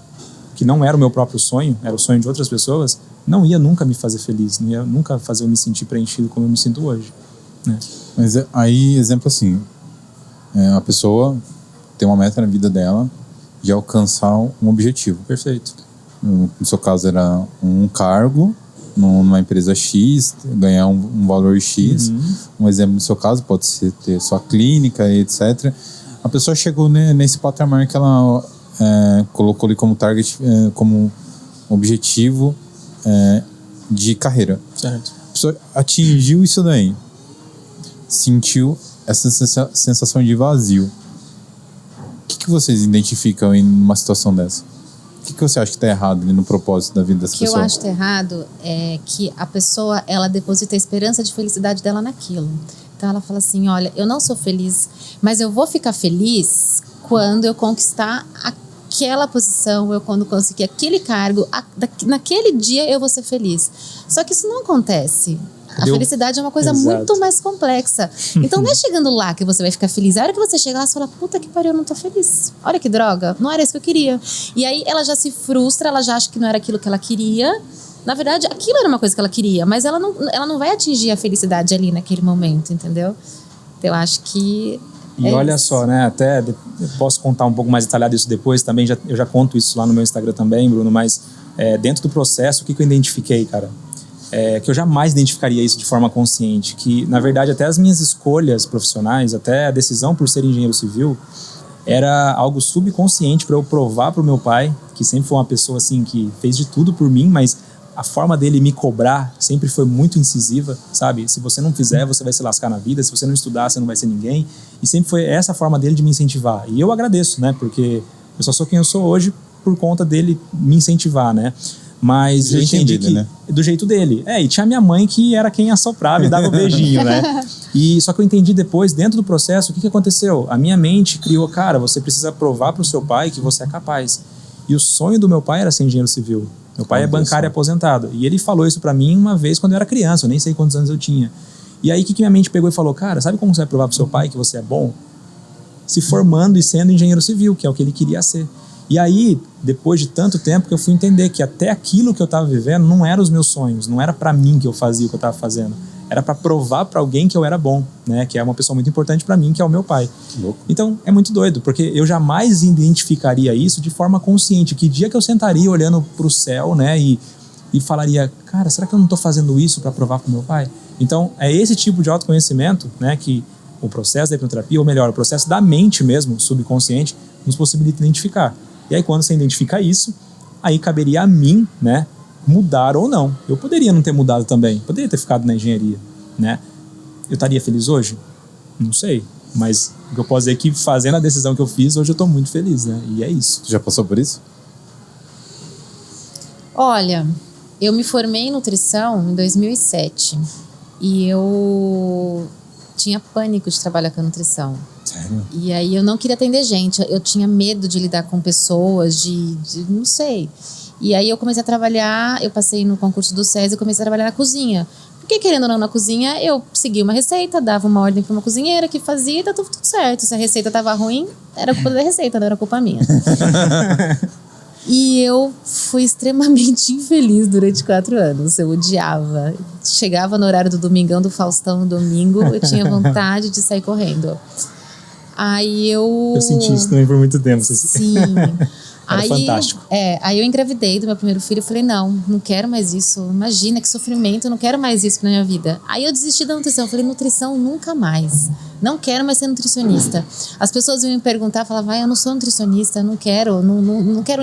que não era o meu próprio sonho, era o sonho de outras pessoas, não ia nunca me fazer feliz, não ia nunca fazer eu me sentir preenchido como eu me sinto hoje, né? Mas aí, exemplo assim, a pessoa tem uma meta na vida dela de alcançar um objetivo. Perfeito. No seu caso era um cargo numa empresa X, ganhar um valor X. Um exemplo no seu caso pode ser ter sua clínica e etc. A pessoa chegou nesse patamar que ela colocou ali como target, como objetivo de carreira. Certo. A pessoa atingiu isso daí, sentiu essa sensação de vazio. O que vocês identificam em uma situação dessa? O que você acha que está errado ali no propósito da vida dessa pessoa? O que eu acho que está errado é que a pessoa, ela deposita a esperança de felicidade dela naquilo. Então ela fala assim, olha, eu não sou feliz, mas eu vou ficar feliz quando eu conquistar aquela posição, quando conseguir aquele cargo, naquele dia eu vou ser feliz. Só que isso não acontece. A felicidade é uma coisa muito mais complexa. Então não é chegando lá que você vai ficar feliz. A hora que você chega lá, você fala, puta que pariu, eu não tô feliz. Olha que droga, não era isso que eu queria. E aí ela já se frustra, ela já acha que não era aquilo que ela queria. Na verdade, aquilo era uma coisa que ela queria, mas ela não vai atingir a felicidade ali naquele momento, entendeu? Então eu acho que... E olha só, né? Até eu posso contar um pouco mais detalhado isso depois também. Eu já conto isso lá no meu Instagram também, Bruno. Mas dentro do processo, o que eu identifiquei, cara? Que eu jamais identificaria isso de forma consciente. Que, na verdade, até as minhas escolhas profissionais, até a decisão por ser engenheiro civil, era algo subconsciente para eu provar para o meu pai, que sempre foi uma pessoa assim que fez de tudo por mim, mas a forma dele me cobrar sempre foi muito incisiva, sabe? Se você não fizer, você vai se lascar na vida. Se você não estudar, você não vai ser ninguém. E sempre foi essa forma dele de me incentivar. E eu agradeço, né? Porque eu só sou quem eu sou hoje por conta dele me incentivar, né? Mas eu entendi que... Né? Do jeito dele. E tinha minha mãe que era quem assoprava e dava o beijinho, né? E só que eu entendi depois, dentro do processo, o que aconteceu? A minha mente criou, cara, você precisa provar para o seu pai que você é capaz. E o sonho do meu pai era ser engenheiro civil. Meu pai é bancário aposentado. E ele falou isso para mim uma vez quando eu era criança, eu nem sei quantos anos eu tinha. E aí o que minha mente pegou e falou, cara, sabe como você vai provar para o seu pai que você é bom? Se formando e sendo engenheiro civil, que é o que ele queria ser. E aí, depois de tanto tempo que eu fui entender que até aquilo que eu estava vivendo não eram os meus sonhos, não era para mim que eu fazia o que eu estava fazendo. Era para provar para alguém que eu era bom, né? Que é uma pessoa muito importante para mim, que é o meu pai. Então, é muito doido, porque eu jamais identificaria isso de forma consciente. Que dia que eu sentaria olhando para o céu, né? E falaria, cara, será que eu não estou fazendo isso para provar para o meu pai? Então, é esse tipo de autoconhecimento, né? Que o processo da hipnoterapia, ou melhor, o processo da mente mesmo, subconsciente, nos possibilita identificar. E aí, quando você identifica isso, aí caberia a mim, né? Mudar ou não. Eu poderia não ter mudado também. Poderia ter ficado na engenharia, né? Eu estaria feliz hoje? Não sei. Mas o que eu posso dizer é que fazendo a decisão que eu fiz, hoje eu estou muito feliz, né? E é isso. Tu já passou por isso? Olha, eu me formei em nutrição em 2007. E eu tinha pânico de trabalhar com a nutrição. Sério? E aí eu não queria atender gente. Eu tinha medo de lidar com pessoas, não sei. E aí eu comecei a trabalhar, eu passei no concurso do SESI e comecei a trabalhar na cozinha. Porque querendo ou não na cozinha, eu seguia uma receita, dava uma ordem para uma cozinheira que fazia e tá tudo certo. Se a receita tava ruim, era culpa da receita, não era culpa minha. E eu fui extremamente infeliz durante 4 anos. Eu odiava. Chegava no horário do Domingão do Faustão no domingo, eu tinha vontade de sair correndo. Aí eu senti isso também por muito tempo. Sim. Era fantástico. Aí eu engravidei do meu primeiro filho e falei, não quero mais isso. Imagina que sofrimento, eu não quero mais isso na minha vida. Aí eu desisti da nutrição, falei, nutrição nunca mais. Não quero mais ser nutricionista. As pessoas iam me perguntar, falavam, eu não sou nutricionista, não quero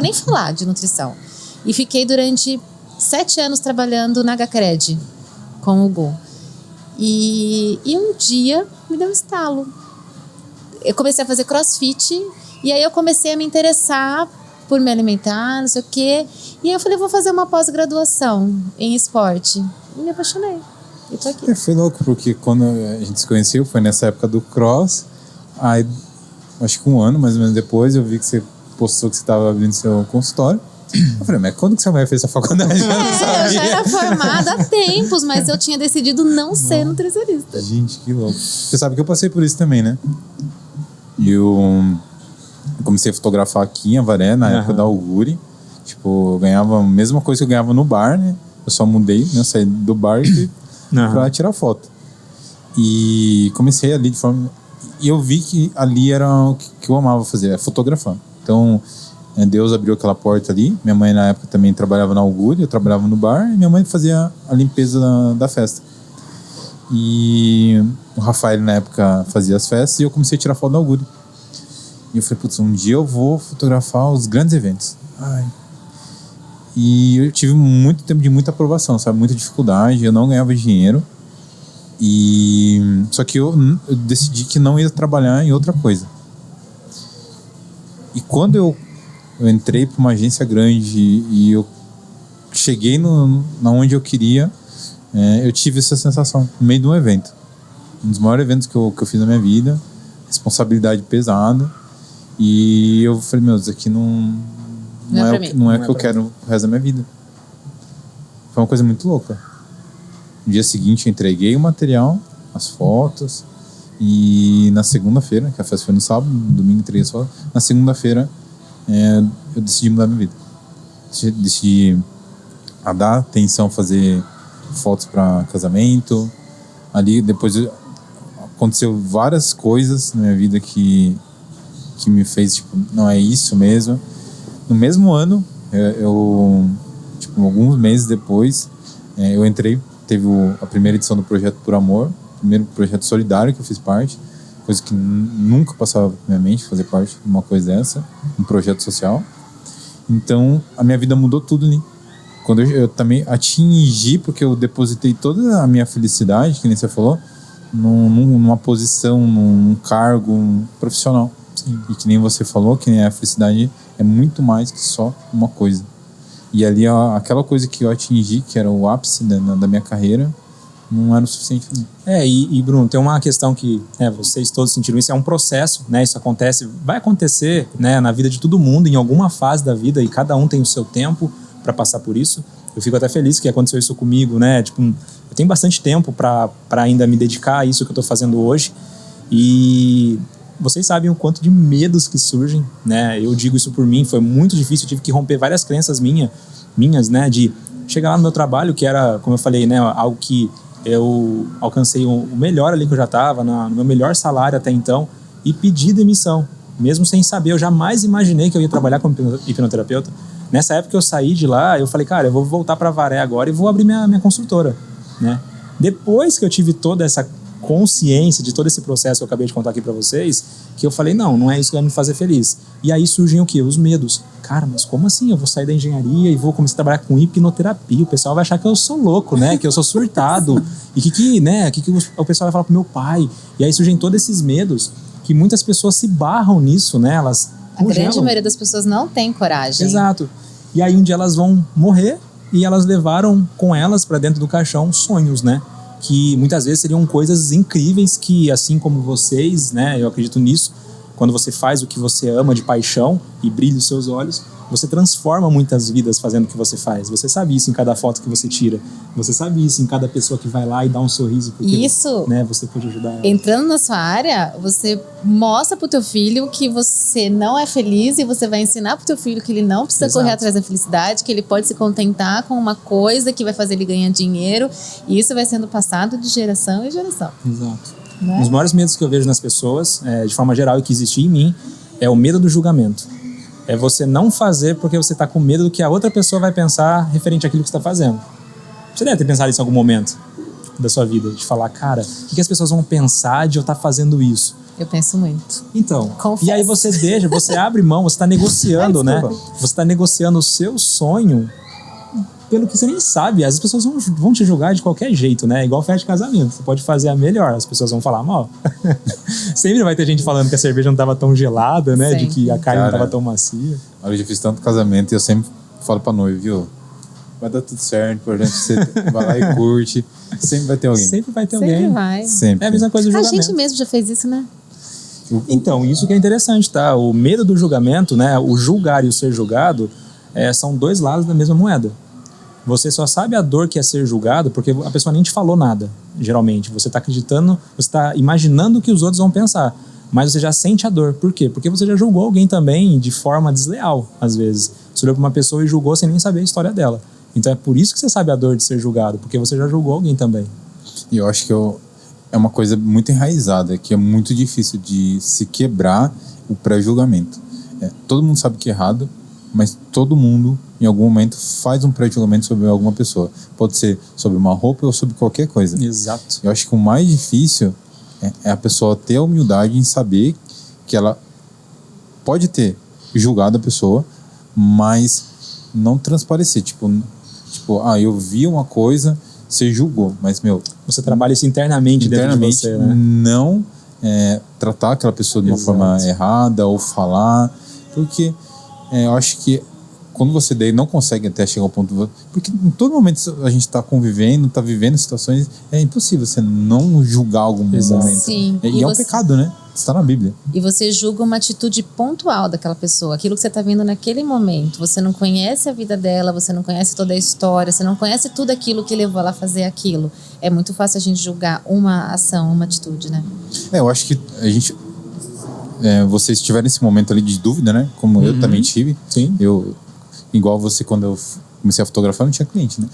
nem falar de nutrição. E fiquei durante 7 anos trabalhando na HCred com o Gu. E um dia me deu um estalo. Eu comecei a fazer crossfit e aí eu comecei a me interessar por me alimentar, não sei o quê. E aí eu falei, vou fazer uma pós-graduação em esporte. E me apaixonei. E tô aqui. Foi louco, porque quando a gente se conheceu, foi nessa época do cross. Aí, acho que 1 ano, mais ou menos depois, eu vi que você postou que você estava abrindo seu consultório. Eu falei, mas quando que você vai fazer essa faculdade? Eu já era formada há tempos, mas eu tinha decidido não ser nutricionista. Gente, que louco. Você sabe que eu passei por isso também, né? Eu comecei a fotografar aqui em Avaré, na época da Auguri. Tipo, eu ganhava a mesma coisa que eu ganhava no bar, né? Eu só mudei, né? Saí do bar pra tirar foto. E comecei ali de forma... E eu vi que ali era o que eu amava fazer, fotografar. Então, Deus abriu aquela porta ali. Minha mãe, na época, também trabalhava na Auguri, eu trabalhava no bar. E minha mãe fazia a limpeza da festa. E o Rafael, na época, fazia as festas. E eu comecei a tirar foto da Auguri. E eu falei, putz, um dia eu vou fotografar os grandes eventos. E eu tive muito tempo de muita aprovação, sabe? Muita dificuldade, eu não ganhava dinheiro. Só que eu decidi que não ia trabalhar em outra coisa. E quando eu entrei para uma agência grande e eu cheguei na onde eu queria, eu tive essa sensação, no meio de um evento. Um dos maiores eventos que eu fiz na minha vida, responsabilidade pesada. E eu falei, meu, isso aqui não é o que eu quero o resto da minha vida. Foi uma coisa muito louca. No dia seguinte eu entreguei o material, as fotos, e na segunda-feira, que a festa foi no sábado, no domingo entreguei as fotos, na segunda-feira eu decidi mudar minha vida. Decidi dar atenção a fazer fotos para casamento. Ali depois aconteceu várias coisas na minha vida que me fez, tipo, não é isso mesmo. No mesmo ano, tipo, alguns meses depois, eu entrei, teve a primeira edição do Projeto Por Amor, primeiro projeto solidário que eu fiz parte, coisa que nunca passava na minha mente, fazer parte de uma coisa dessa, um projeto social. Então, a minha vida mudou tudo ali. Quando eu também atingi, porque eu depositei toda a minha felicidade, que nem você falou, numa posição, num cargo profissional. Sim. E que nem você falou, que nem a felicidade é muito mais que só uma coisa. E ali aquela coisa que eu atingi, que era o ápice da minha carreira, não era o suficiente pra mim. E Bruno, tem uma questão que vocês todos sentiram isso, é um processo, né? Isso vai acontecer, né, na vida de todo mundo, em alguma fase da vida, e cada um tem o seu tempo para passar por isso. Eu fico até feliz que aconteceu isso comigo, né? Tipo, eu tenho bastante tempo para ainda me dedicar a isso que eu tô fazendo hoje. E vocês sabem o quanto de medos que surgem, né? Eu digo isso por mim, foi muito difícil, eu tive que romper várias crenças minhas, né? De chegar lá no meu trabalho, que era, como eu falei, né? Algo que eu alcancei o melhor ali que eu já estava, no meu melhor salário até então, e pedir demissão, mesmo sem saber. Eu jamais imaginei que eu ia trabalhar como hipnoterapeuta. Nessa época eu saí de lá, eu falei, cara, eu vou voltar para Avaré agora e vou abrir minha consultora, né? Depois que eu tive toda essa consciência de todo esse processo que eu acabei de contar aqui para vocês, que eu falei, não é isso que vai me fazer feliz. E aí surgem o quê? Os medos. Cara, mas como assim? Eu vou sair da engenharia e vou começar a trabalhar com hipnoterapia. O pessoal vai achar que eu sou louco, né? Que eu sou surtado. E que o pessoal vai falar pro meu pai? E aí surgem todos esses medos que muitas pessoas se barram nisso, né? Elas A grande maioria das pessoas não tem coragem. Exato. E aí um dia elas vão morrer e elas levaram com elas para dentro do caixão sonhos, né? Que muitas vezes seriam coisas incríveis que, assim como vocês, né? Eu acredito nisso. Quando você faz o que você ama de paixão e brilha os seus olhos, você transforma muitas vidas fazendo o que você faz. Você sabe isso em cada foto que você tira. Você sabe isso em cada pessoa que vai lá e dá um sorriso porque isso, né, você pode ajudar ela. Entrando na sua área, você mostra pro teu filho que você não é feliz e você vai ensinar pro teu filho que ele não precisa correr atrás da felicidade, que ele pode se contentar com uma coisa que vai fazer ele ganhar dinheiro. E isso vai sendo passado de geração em geração. Exato. Né? Um dos maiores medos que eu vejo nas pessoas, de forma geral, e que existe em mim, é o medo do julgamento. É você não fazer porque você está com medo do que a outra pessoa vai pensar referente àquilo que você está fazendo. Você deve ter pensado isso em algum momento da sua vida, de falar, cara, o que as pessoas vão pensar de eu estar fazendo isso? Eu penso muito. Então, Confesso. E aí você abre mão, você está negociando, né? Você está negociando o seu sonho pelo que você nem sabe. As pessoas vão te julgar de qualquer jeito, né? Igual festa de casamento. Você pode fazer a melhor, as pessoas vão falar mal. Sempre vai ter gente falando que a cerveja não estava tão gelada, né? Sempre. De que a carne não estava tão macia. Eu já fiz tanto casamento e eu sempre falo pra noiva, viu? Vai dar tudo certo, importante você vai lá e curte. Sempre vai ter alguém. Sempre vai ter Sempre alguém. vai. Sempre. É a mesma coisa do A julgamento. gente mesmo já fez isso, né? Então, isso que é interessante, tá? O medo do julgamento, né? O julgar e o ser julgado são dois lados da mesma moeda. Você só sabe a dor que é ser julgado porque a pessoa nem te falou nada, geralmente. Você está acreditando, você está imaginando o que os outros vão pensar. Mas você já sente a dor. Por quê? Porque você já julgou alguém também de forma desleal, às vezes. Você olhou para uma pessoa e julgou sem nem saber a história dela. Então é por isso que você sabe a dor de ser julgado, porque você já julgou alguém também. E eu acho que é uma coisa muito enraizada, que é muito difícil de se quebrar o pré-julgamento. Todo mundo sabe que é errado, mas todo mundo, em algum momento, faz um pré-julgamento sobre alguma pessoa. Pode ser sobre uma roupa ou sobre qualquer coisa. Exato. Eu acho que o mais difícil é a pessoa ter a humildade em saber que ela pode ter julgado a pessoa, mas não transparecer. Tipo, eu vi uma coisa, você julgou, mas, Você trabalha isso internamente dentro de você, né? Não tratar aquela pessoa de uma forma errada ou falar, porque eu acho que quando você daí não consegue até chegar ao ponto... Porque em todo momento a gente está convivendo, está vivendo situações, é impossível você não julgar algum momento. Sim. E é um pecado, né? Está na Bíblia. E você julga uma atitude pontual daquela pessoa, aquilo que você está vendo naquele momento. Você não conhece a vida dela, você não conhece toda a história, você não conhece tudo aquilo que levou ela a fazer aquilo. É muito fácil a gente julgar uma ação, uma atitude, né? Eu acho que a gente... vocês tiveram esse momento ali de dúvida, né? Como eu também tive. Sim. Igual você, quando eu comecei a fotografar, não tinha cliente, né?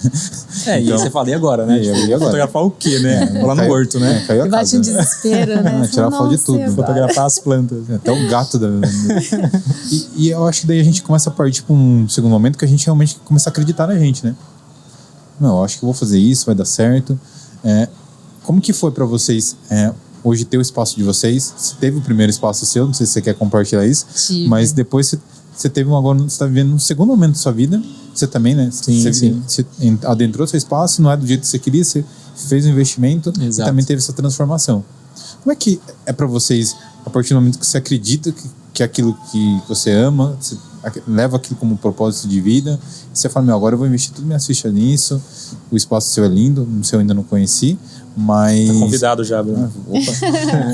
E aí você fala, e agora, né? E agora? Fotografar o quê, né? Vou lá no horto, né? Caiu a E bate casa, um desespero, né? Tirar foto de tudo. Fotografar as plantas. Até o gato da... e eu acho que daí a gente começa a partir para um segundo momento que a gente realmente começa a acreditar na gente, né? Não, eu acho que eu vou fazer isso, vai dar certo. Como que foi para vocês hoje ter o espaço de vocês? Você teve o primeiro espaço seu, não sei se você quer compartilhar isso. Tive. Mas depois você teve agora você está vivendo um segundo momento da sua vida. Você também, né? Sim. Você adentrou seu espaço, não é do jeito que você queria, você fez um investimento. Exato. E também teve essa transformação. Como é que é para vocês, a partir do momento que você acredita que aquilo que você ama, você leva aquilo como propósito de vida, e você fala, agora eu vou investir tudo minhas fichas nisso, o espaço seu é lindo, o seu eu ainda não conheci, mas... Tá convidado já, Bruno.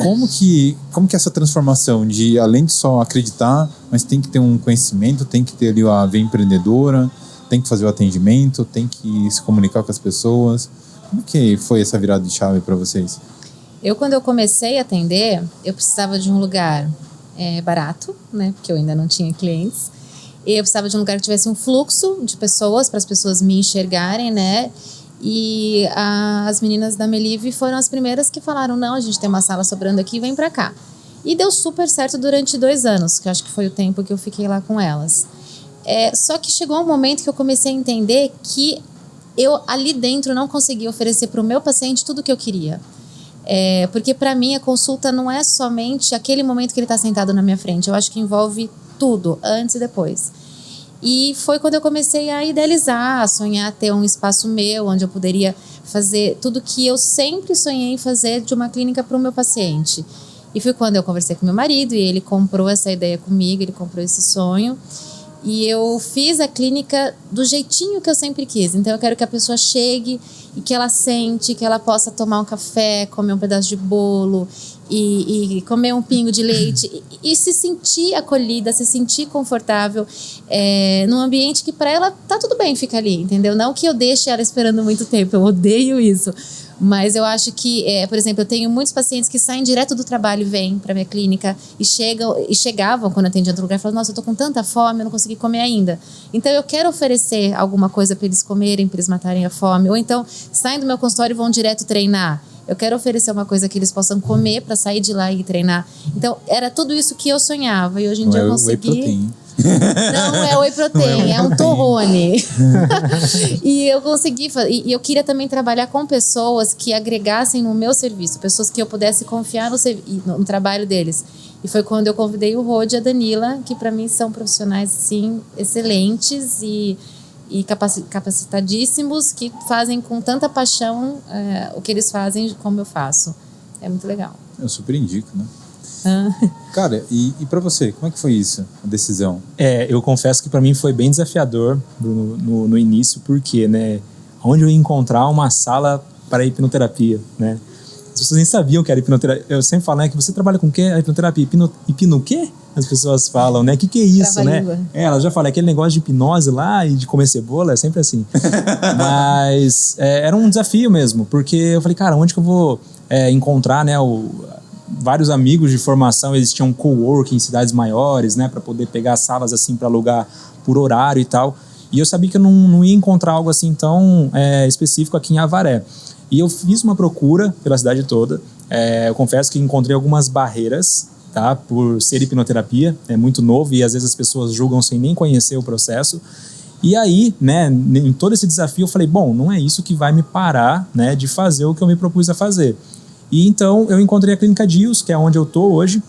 Como que essa transformação de, além de só acreditar, mas tem que ter um conhecimento, tem que ter ali a veia empreendedora, tem que fazer o atendimento, tem que se comunicar com as pessoas. Como que foi essa virada de chave para vocês? Quando eu comecei a atender, eu precisava de um lugar barato, né? Porque eu ainda não tinha clientes. E eu precisava de um lugar que tivesse um fluxo de pessoas, para as pessoas me enxergarem, né? E as meninas da Melive foram as primeiras que falaram, não, a gente tem uma sala sobrando aqui, vem pra cá. E deu super certo durante 2 anos, que eu acho que foi o tempo que eu fiquei lá com elas. Só que chegou um momento que eu comecei a entender que eu ali dentro não conseguia oferecer para o meu paciente tudo o que eu queria. Porque para mim a consulta não é somente aquele momento que ele está sentado na minha frente, eu acho que envolve tudo, antes e depois. E foi quando eu comecei a idealizar, a sonhar ter um espaço meu, onde eu poderia fazer tudo que eu sempre sonhei em fazer de uma clínica para o meu paciente. E foi quando eu conversei com meu marido e ele comprou essa ideia comigo, ele comprou esse sonho. E eu fiz a clínica do jeitinho que eu sempre quis. Então eu quero que a pessoa chegue e que ela sente, que ela possa tomar um café, comer um pedaço de bolo e comer um pingo de leite e se sentir acolhida, se sentir confortável num ambiente que para ela tá tudo bem ficar ali, entendeu? Não que eu deixe ela esperando muito tempo, eu odeio isso. Mas eu acho que, por exemplo, eu tenho muitos pacientes que saem direto do trabalho e vêm para minha clínica e chegavam quando eu atendia em outro lugar e falavam, nossa, eu tô com tanta fome, eu não consegui comer ainda. Então eu quero oferecer alguma coisa para eles comerem, para eles matarem a fome. Ou então saem do meu consultório e vão direto treinar. Eu quero oferecer uma coisa que eles possam comer para sair de lá e treinar. Então era tudo isso que eu sonhava e hoje em dia eu consegui... Não é whey protein, é um torrone. E eu consegui e eu queria também trabalhar com pessoas que agregassem no meu serviço, pessoas que eu pudesse confiar no trabalho deles. E foi quando eu convidei o Rod e a Danila, que para mim são profissionais sim excelentes e capacitadíssimos, que fazem com tanta paixão o que eles fazem como eu faço. É muito legal. Eu super indico, né? Cara, e pra você, como é que foi isso, a decisão? Eu confesso que pra mim foi bem desafiador no início, porque, né, onde eu ia encontrar uma sala para hipnoterapia, né? As pessoas nem sabiam que era hipnoterapia. Eu sempre falo, né, que você trabalha com o quê? A hipnoterapia. Hipno o quê? As pessoas falam, né? Que é isso, Trava-língua. né? Elas já falam, aquele negócio de hipnose lá e de comer cebola, é sempre assim. Mas era um desafio mesmo, porque eu falei, cara, onde que eu vou encontrar, né, vários amigos de formação, eles tinham coworking em cidades maiores, né, para poder pegar salas assim para alugar por horário e tal. E eu sabia que eu não ia encontrar algo assim tão específico aqui em Avaré. E eu fiz uma procura pela cidade toda. Eu confesso que encontrei algumas barreiras, tá, por ser hipnoterapia, é muito novo e às vezes as pessoas julgam sem nem conhecer o processo. E aí, né, em todo esse desafio eu falei, bom, não é isso que vai me parar, né, de fazer o que eu me propus a fazer. E então eu encontrei a Clínica Dios, que é onde eu tô hoje,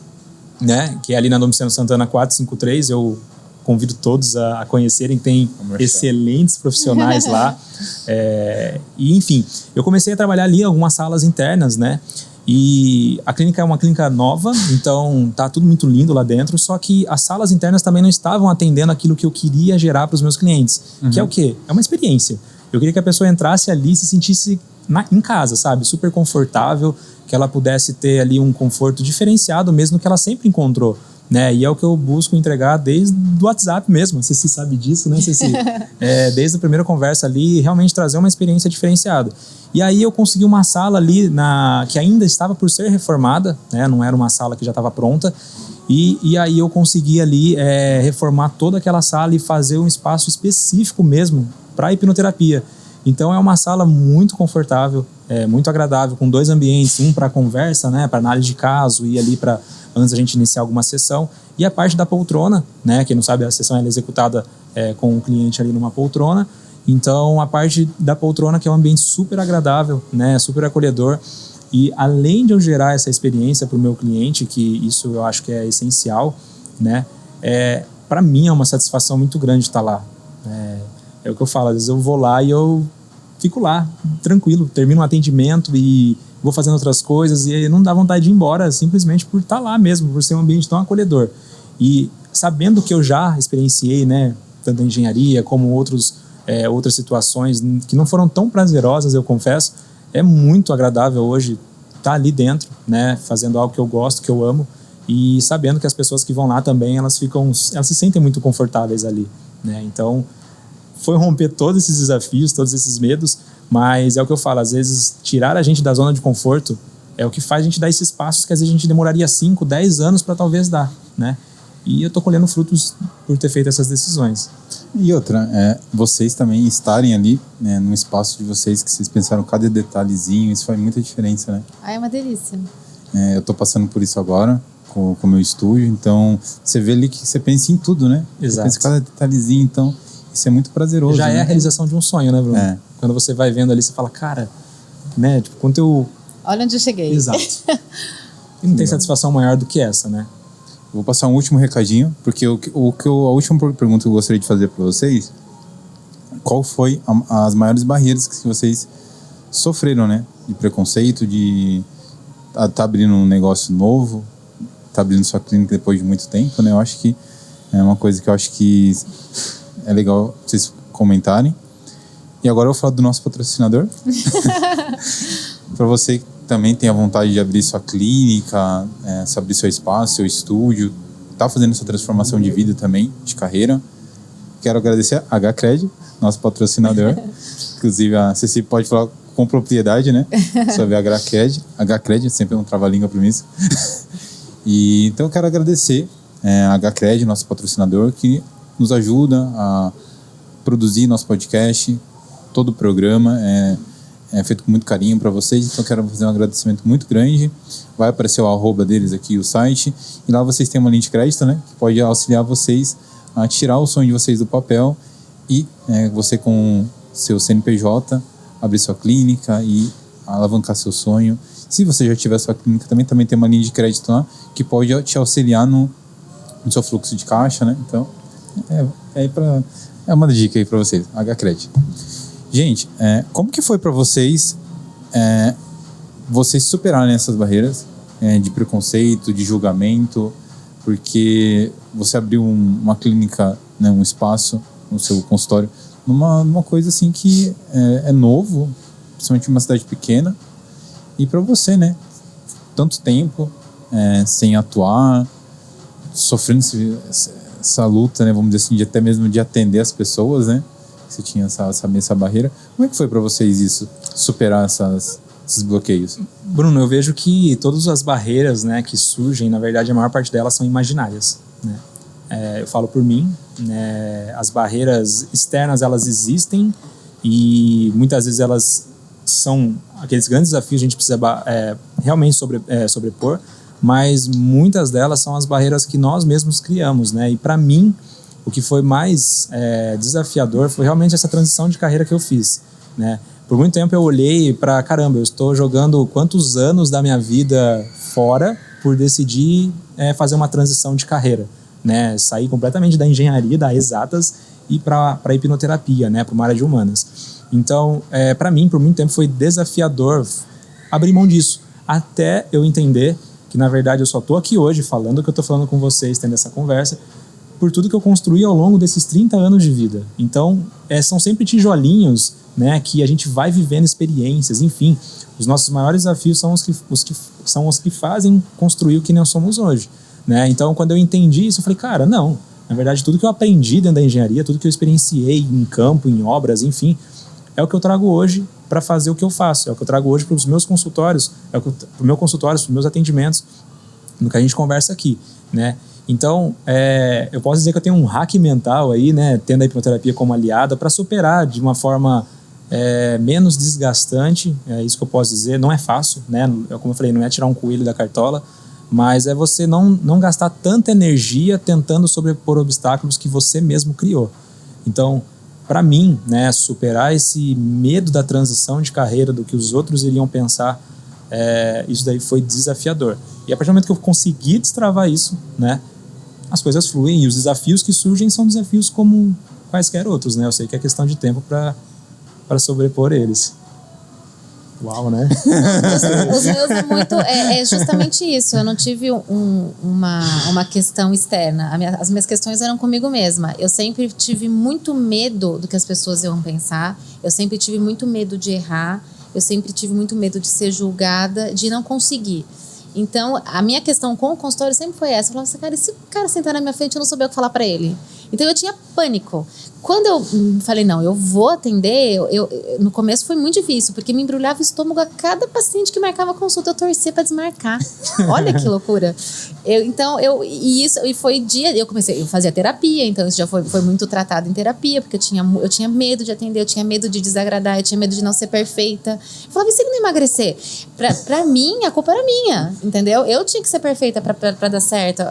né? Que é ali na Domiciano Santana 453. Eu convido todos a conhecerem, tem excelentes profissionais lá. E enfim, eu comecei a trabalhar ali em algumas salas internas, né? E a clínica é uma clínica nova, então tá tudo muito lindo lá dentro, só que as salas internas também não estavam atendendo aquilo que eu queria gerar para os meus clientes, que é o quê? É uma experiência. Eu queria que a pessoa entrasse ali e se sentisse em casa, sabe? Super confortável, que ela pudesse ter ali um conforto diferenciado mesmo que ela sempre encontrou, né? E é o que eu busco entregar desde o WhatsApp mesmo. Você se sabe disso, né, Ceci? Desde a primeira conversa ali, realmente trazer uma experiência diferenciada. E aí eu consegui uma sala ali que ainda estava por ser reformada, né? Não era uma sala que já estava pronta. E aí eu consegui ali reformar toda aquela sala e fazer um espaço específico mesmo para hipnoterapia. Então é uma sala muito confortável, muito agradável, com 2 ambientes, um para conversa, né, para análise de caso e ali para antes da gente iniciar alguma sessão, e a parte da poltrona, né, quem não sabe a sessão é executada com o cliente ali numa poltrona. Então a parte da poltrona, que é um ambiente super agradável, né, super acolhedor, e além de eu gerar essa experiência para o meu cliente, que isso eu acho que é essencial, né, para mim é uma satisfação muito grande estar lá. É o que eu falo, às vezes eu vou lá e eu fico lá, tranquilo, termino um atendimento e vou fazendo outras coisas e não dá vontade de ir embora, simplesmente por estar lá mesmo, por ser um ambiente tão acolhedor. E sabendo que eu já experienciei, né, tanto a engenharia como outras situações que não foram tão prazerosas, eu confesso, é muito agradável hoje estar ali dentro, né, fazendo algo que eu gosto, que eu amo, e sabendo que as pessoas que vão lá também, elas se sentem muito confortáveis ali, né? Então, foi romper todos esses desafios, todos esses medos, mas é o que eu falo, às vezes tirar a gente da zona de conforto é o que faz a gente dar esses passos que às vezes a gente demoraria 5, 10 anos para talvez dar, né? E eu tô colhendo frutos por ter feito essas decisões. E outra, vocês também estarem ali, né, no espaço de vocês, que vocês pensaram cada detalhezinho, isso faz muita diferença, né? É uma delícia. Eu tô passando por isso agora, com o meu estúdio, então você vê ali que você pensa em tudo, né? Exato. Você pensa em cada detalhezinho, então isso é muito prazeroso. Já né? é a realização de um sonho, né, Bruno? Quando você vai vendo ali, você fala, cara, né, tipo, quando eu... Olha onde eu cheguei. Exato. E não tem satisfação maior do que essa, né? Vou passar um último recadinho, porque a última pergunta que eu gostaria de fazer para vocês, qual foi as maiores barreiras que vocês sofreram, né? De preconceito, de tá abrindo um negócio novo, tá abrindo sua clínica depois de muito tempo, né? Eu acho que é uma coisa que eu acho que é legal vocês comentarem. E agora eu vou falar do nosso patrocinador. Para você que também tem a vontade de abrir sua clínica, abrir seu espaço, seu estúdio, tá fazendo essa transformação de vida também, de carreira. Quero agradecer a HCred, nosso patrocinador. Inclusive, a Ceci pode falar com propriedade, né? Sobre a HCred, sempre um trava-língua para mim. E então eu quero agradecer a HCred, nosso patrocinador, que nos ajuda a produzir nosso podcast, todo o programa é feito com muito carinho para vocês, então eu quero fazer um agradecimento muito grande. Vai aparecer o @ deles aqui, o site, e lá vocês têm uma linha de crédito, né, que pode auxiliar vocês a tirar o sonho de vocês do papel e você com seu CNPJ abrir sua clínica e alavancar seu sonho. Se você já tiver sua clínica também tem uma linha de crédito lá que pode te auxiliar no seu fluxo de caixa, né? Então é uma dica aí para vocês, HCred. Gente, como que foi para vocês superarem essas barreiras de preconceito, de julgamento, porque você abriu uma clínica, né, um espaço no seu consultório, numa coisa assim que é novo, principalmente em uma cidade pequena, e para você, né, tanto tempo sem atuar, sofrendo essa luta, né, vamos dizer assim, até mesmo de atender as pessoas, né? Você tinha essa barreira. Como é que foi para vocês isso, superar esses bloqueios? Bruno, eu vejo que todas as barreiras, né, que surgem, na verdade, a maior parte delas são imaginárias, né? Eu falo por mim, né, as barreiras externas, elas existem e muitas vezes elas são aqueles grandes desafios que a gente precisa realmente sobrepor, mas muitas delas são as barreiras que nós mesmos criamos, né? E para mim, o que foi mais desafiador foi realmente essa transição de carreira que eu fiz, né? Por muito tempo eu olhei para, caramba, eu estou jogando quantos anos da minha vida fora por decidir fazer uma transição de carreira, né? Sair completamente da engenharia, da exatas, e para a hipnoterapia, né? Para uma área de humanas. Então, para mim, por muito tempo foi desafiador abrir mão disso, até eu entender que, na verdade, eu só estou aqui hoje falando o que eu estou falando com vocês, tendo essa conversa, por tudo que eu construí ao longo desses 30 anos de vida. Então, são sempre tijolinhos, né, que a gente vai vivendo experiências, enfim. Os nossos maiores desafios são os que fazem construir o que nós somos hoje, né? Então, quando eu entendi isso, eu falei, cara, não. Na verdade, tudo que eu aprendi dentro da engenharia, tudo que eu experienciei em campo, em obras, enfim, é o que eu trago hoje para fazer o que eu faço. É o que eu trago hoje para os meus consultórios, para o meu consultório, para os meus atendimentos, no que a gente conversa aqui, né? Então, eu posso dizer que eu tenho um hack mental aí, né, tendo a hipnoterapia como aliada para superar de uma forma menos desgastante, é isso que eu posso dizer. Não é fácil, né? Como eu falei, não é tirar um coelho da cartola, mas é você não gastar tanta energia tentando sobrepor obstáculos que você mesmo criou. Então, para mim, né, superar esse medo da transição de carreira, do que os outros iriam pensar, isso daí foi desafiador. E a partir do momento que eu consegui destravar isso, né, as coisas fluem, e os desafios que surgem são desafios como quaisquer outros, né? Eu sei que é questão de tempo para sobrepor eles. Uau, né? Os meus é muito. É justamente isso. Eu não tive uma questão externa. As minhas questões eram comigo mesma. Eu sempre tive muito medo do que as pessoas iam pensar. Eu sempre tive muito medo de errar. Eu sempre tive muito medo de ser julgada, de não conseguir. Então, a minha questão com o consultório sempre foi essa. Eu falava assim, cara, e se o cara sentar na minha frente, eu não souber o que falar pra ele? Então, eu tinha pânico. Quando eu falei, não, eu vou atender, no começo foi muito difícil, porque me embrulhava o estômago a cada paciente que marcava consulta, eu torcia pra desmarcar. Olha que loucura. Eu fazia terapia, então isso já foi muito tratado em terapia, porque eu tinha medo de atender, eu tinha medo de desagradar, eu tinha medo de não ser perfeita. Eu falava, e se não emagrecer? Pra mim, a culpa era minha, entendeu? Eu tinha que ser perfeita pra dar certo.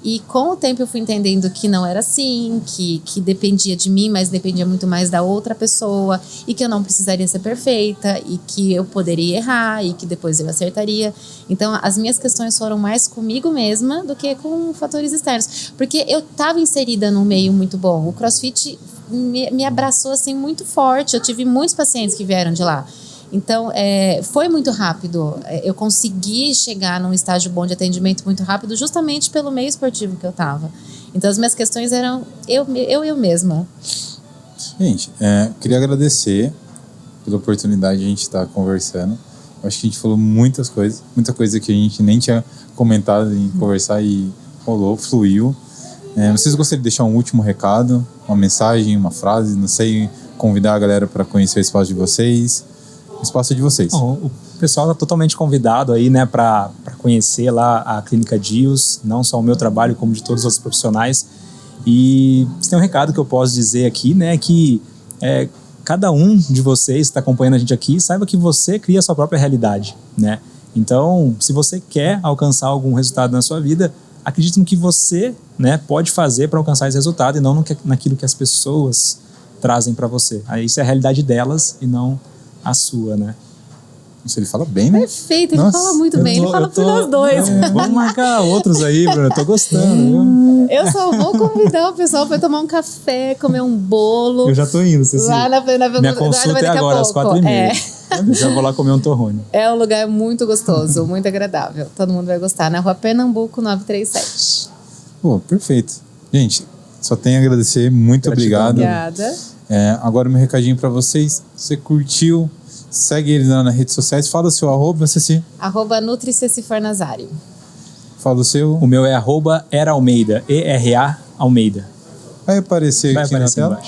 E com o tempo eu fui entendendo que não era assim, que dependia de mim, mas dependia muito mais da outra pessoa, e que eu não precisaria ser perfeita, e que eu poderia errar, e que depois eu acertaria. Então, as minhas questões foram mais comigo mesma do que com fatores externos. Porque eu estava inserida num meio muito bom. O CrossFit me abraçou assim muito forte. Eu tive muitos pacientes que vieram de lá. Então, foi muito rápido. Eu consegui chegar num estágio bom de atendimento muito rápido justamente pelo meio esportivo que eu estava. Então, as minhas questões eram eu mesma. Gente, queria agradecer pela oportunidade de a gente estar conversando. Eu acho que a gente falou muita coisa que a gente nem tinha comentado em conversar e rolou, fluiu. Vocês gostariam de deixar um último recado, uma mensagem, uma frase, não sei, convidar a galera para conhecer o espaço de vocês? O espaço é de vocês. O pessoal está totalmente convidado aí, né, para conhecer lá a Clínica Dios, não só o meu trabalho, como de todos os outros profissionais. E se tem um recado que eu posso dizer aqui, né, que cada um de vocês que está acompanhando a gente aqui, saiba que você cria a sua própria realidade, né? Então, se você quer alcançar algum resultado na sua vida, acredite no que você, né, pode fazer para alcançar esse resultado e não naquilo que as pessoas trazem para você. Aí isso é a realidade delas e não a sua, né? Isso ele fala bem, né? Perfeito, ele fala muito bem. Ele fala por nós dois. Vamos marcar outros aí, Bruno. Eu tô gostando, viu? Eu só vou convidar o pessoal para tomar um café, comer um bolo. Eu já tô indo, Cecília. Lá na Minha consulta é agora, às 4h30. Eu já vou lá comer um torrone. É um lugar muito gostoso, muito agradável. Todo mundo vai gostar. Na Rua Pernambuco, 937. Pô, perfeito. Gente, só tenho a agradecer. Muito obrigado. Obrigada. Agora, meu recadinho para vocês. Se você curtiu, segue eles lá nas redes sociais. Fala o seu @, Ceci. @NutriCeciFornazário. Fala o seu. O meu é @ERAAlmeida. ERA Almeida. Vai aparecer aqui na tela.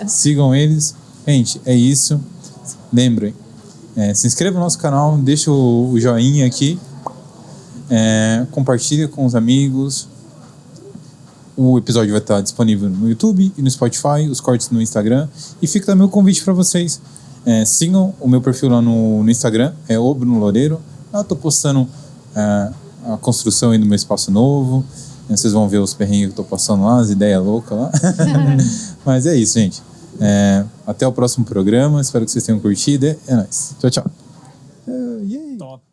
Sigam eles. Gente, é isso. Lembrem, se inscreva no nosso canal, deixa o joinha aqui. Compartilha com os amigos. O episódio vai estar disponível no YouTube e no Spotify, os cortes no Instagram. E fica também o convite para vocês. Sigam o meu perfil lá no Instagram, o Bruno Loureiro. Eu estou postando a construção aí do meu espaço novo. Vocês vão ver os perrengues que eu estou passando lá, as ideias loucas lá. Mas é isso, gente. Até o próximo programa. Espero que vocês tenham curtido. É nóis. Tchau, tchau. Top.